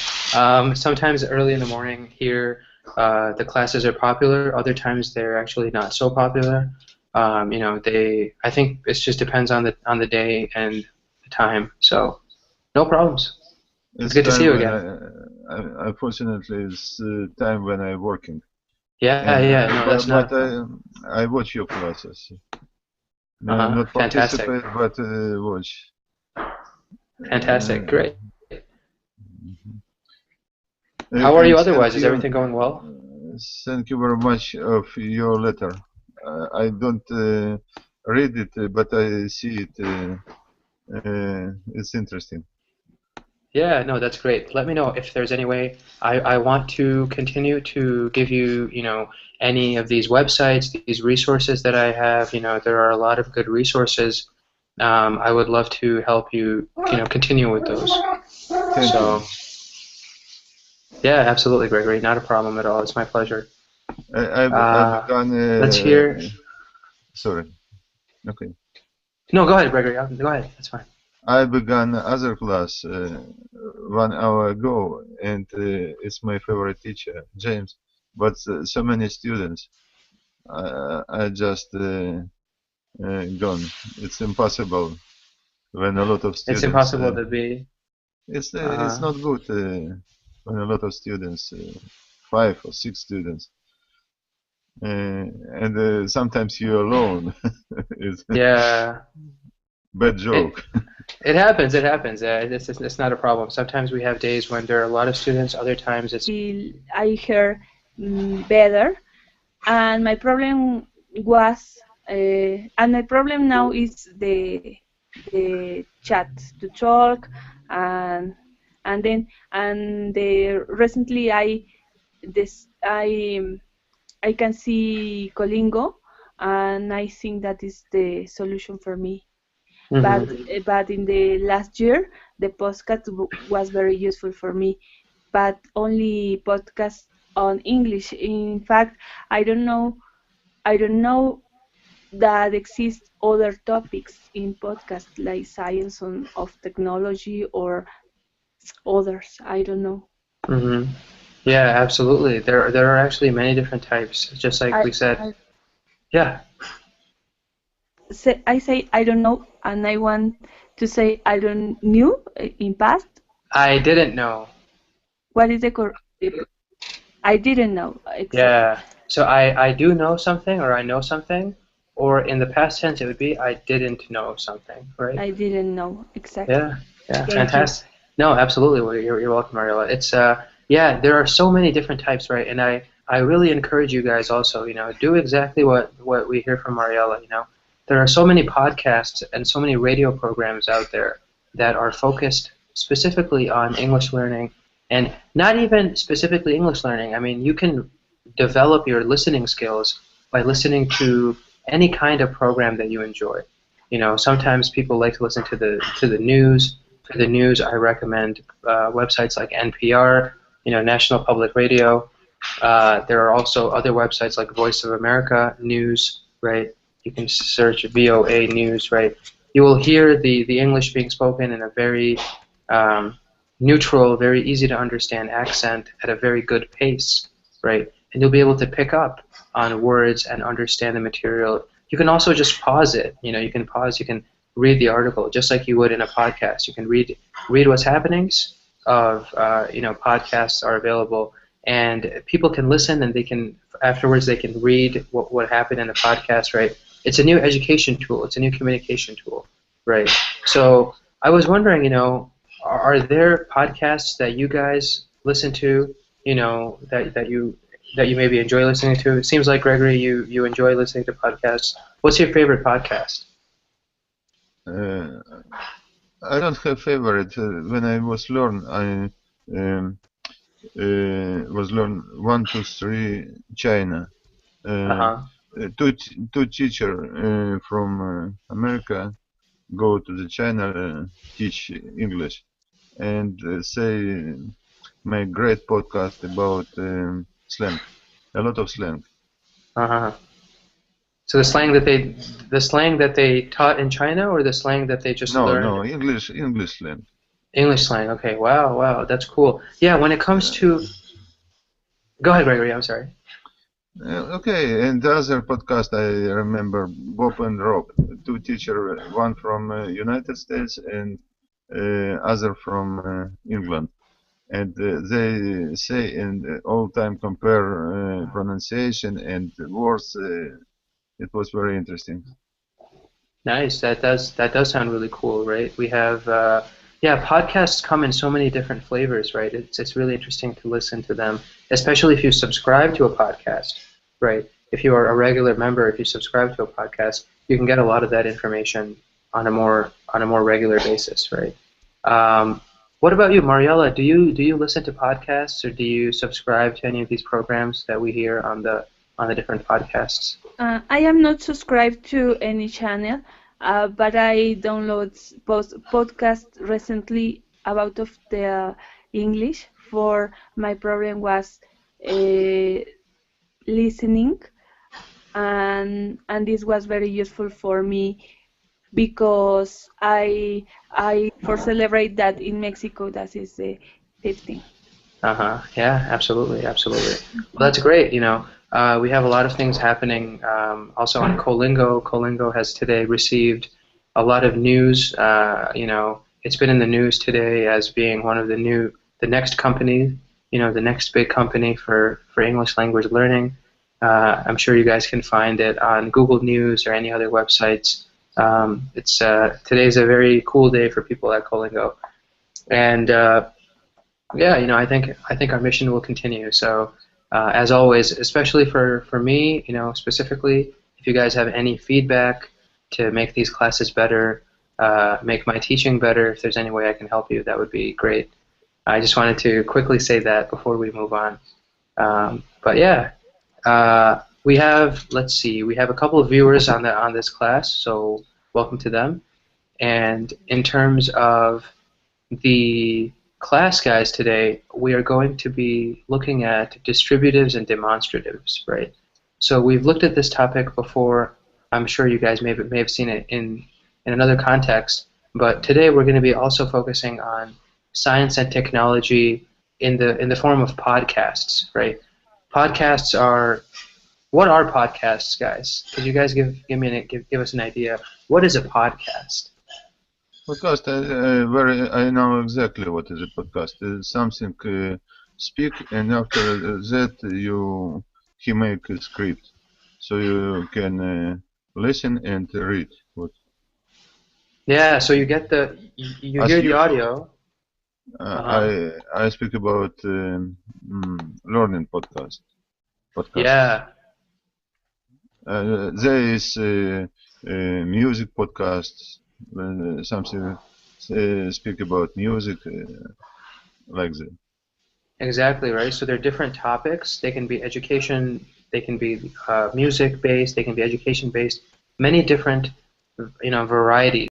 A: Sometimes early in the morning here, the classes are popular. Other times they're actually not so popular. I think it just depends on the day and the time. So, no problems. It's good to see you again.
B: Unfortunately, it's time when I'm working.
A: Yeah. No, that's not.
B: But I watch your classes. No, not participate, but watch.
A: Fantastic. Great. How are you
B: And
A: otherwise? Is everything going well?
B: thank you very much of your letter. I don't read it, but I see it. It's interesting.
A: Yeah, no, that's great. Let me know if there's any way I want to continue to give you, any of these websites, these resources that I have. There are a lot of good resources. I would love to help you, continue with those.
B: Thank
A: So,
B: you.
A: yeah, absolutely, Gregory. Not a problem at all. It's my pleasure.
B: I've begun.
A: Let's hear.
B: Sorry. Okay.
A: No, go ahead, Gregory. Go ahead. That's fine.
B: I began other class 1 hour ago, and it's my favorite teacher, James. But so many students, I just gone. It's impossible when a lot of
A: It's
B: students.
A: impossible to be.
B: It's not good when a lot of students, 5 or 6 students, and sometimes you're alone. It's
A: Yeah.
B: bad joke.
A: It happens. It happens. It's not a problem. Sometimes we have days when there are a lot of students. Other times it's.
C: I heard better, and my problem was, and my problem now is the chat to talk, and then recently I can see Colingo, and I think that is the solution for me. But in the last year, the podcast was very useful for me, but only podcast on English. In fact, I don't know that exist other topics in podcast like science of technology or others. I don't know.
A: Mm-hmm. Yeah, absolutely. There are actually many different types. Just like we said. Yeah.
C: I say I don't know, and I want to say I don't knew in past.
A: I didn't know.
C: What is I didn't know exactly.
A: Yeah. So I do know something, or I know something, or in the past tense it would be I didn't know something, right?
C: I didn't know exactly.
A: Yeah. Yeah.
C: Thank
A: Fantastic. No, absolutely. Well, you're welcome, Mariela. It's yeah. There are so many different types, right? And I really encourage you guys also. Do exactly what we hear from Mariela. There are so many podcasts and so many radio programs out there that are focused specifically on English learning, and not even specifically English learning. I mean, you can develop your listening skills by listening to any kind of program that you enjoy. Sometimes people like to listen to the news. For the news, I recommend websites like NPR, National Public Radio. There are also other websites like Voice of America News, right? You can search VOA News, right? You will hear the English being spoken in a very neutral, very easy to understand accent at a very good pace, right? And you'll be able to pick up on words and understand the material. You can also just pause it. You can pause. You can read the article just like you would in a podcast. You can read what's happenings of podcasts are available, and people can listen, and they can afterwards they can read what happened in the podcast, right? It's a new education tool. It's a new communication tool, right? So I was wondering, are there podcasts that you guys listen to, that you maybe enjoy listening to? It seems like, Gregory, you enjoy listening to podcasts. What's your favorite podcast?
B: I don't have favorite. When I was I was learn 1, 2, 3 China. Two teacher from America go to the China teach English, and say make great podcast about slang, a lot of slang.
A: So the slang that they taught in China, or the slang that they just learned?
B: No, English slang.
A: English slang. Okay. Wow, that's cool. Yeah. When it comes to, go ahead, Gregory. I'm sorry.
B: Okay, and the other podcast I remember, Bob and Rob, two teachers, one from United States and other from England, and they say and all time compare pronunciation and words. It was very interesting.
A: Nice. That does sound really cool, right? We have Yeah, podcasts come in so many different flavors, right? It's really interesting to listen to them, especially if you subscribe to a podcast, right? If you are a regular member, if you subscribe to a podcast, you can get a lot of that information on a more regular basis, right? What about you, Mariella? Do you listen to podcasts, or do you subscribe to any of these programs that we hear on the different podcasts?
C: I am not subscribed to any channel, but I download podcast recently about of the English. For my problem was uh, listening, and this was very useful for me because I for celebrate that in Mexico that is the 15th.
A: Uh-huh. Yeah, absolutely, absolutely. Well, that's great. We have a lot of things happening also on Colingo. Colingo has today received a lot of news. It's been in the news today as being one of the next company, the next big company for English language learning. I'm sure you guys can find it on Google News or any other websites. Today's a very cool day for people at Colingo, and yeah, I think our mission will continue. So, as always, especially for me, specifically, if you guys have any feedback to make these classes better, make my teaching better, if there's any way I can help you, that would be great. I just wanted to quickly say that before we move on. But yeah, let's see, we have a couple of viewers on this class, so welcome to them. And in terms of the class, guys, today we are going to be looking at distributives and demonstratives, right? So we've looked at this topic before. I'm sure you guys may have seen it in another context, but today we're going to be also focusing on science and technology in the form of podcasts, right? Podcasts are What are podcasts, guys? Could you guys give us an idea? What is a podcast?
B: Podcast, I know exactly what is a podcast. It's something speak, and after that he make a script, so you can listen and read. What
A: Yeah, so you
B: as
A: hear the
B: you
A: audio. Uh-huh.
B: I speak about learning podcast.
A: Yeah,
B: There is music podcasts, something speak about music like that.
A: exactly, right. So they're different topics. They can be education, they can be music based, they can be education based. Many different, varieties.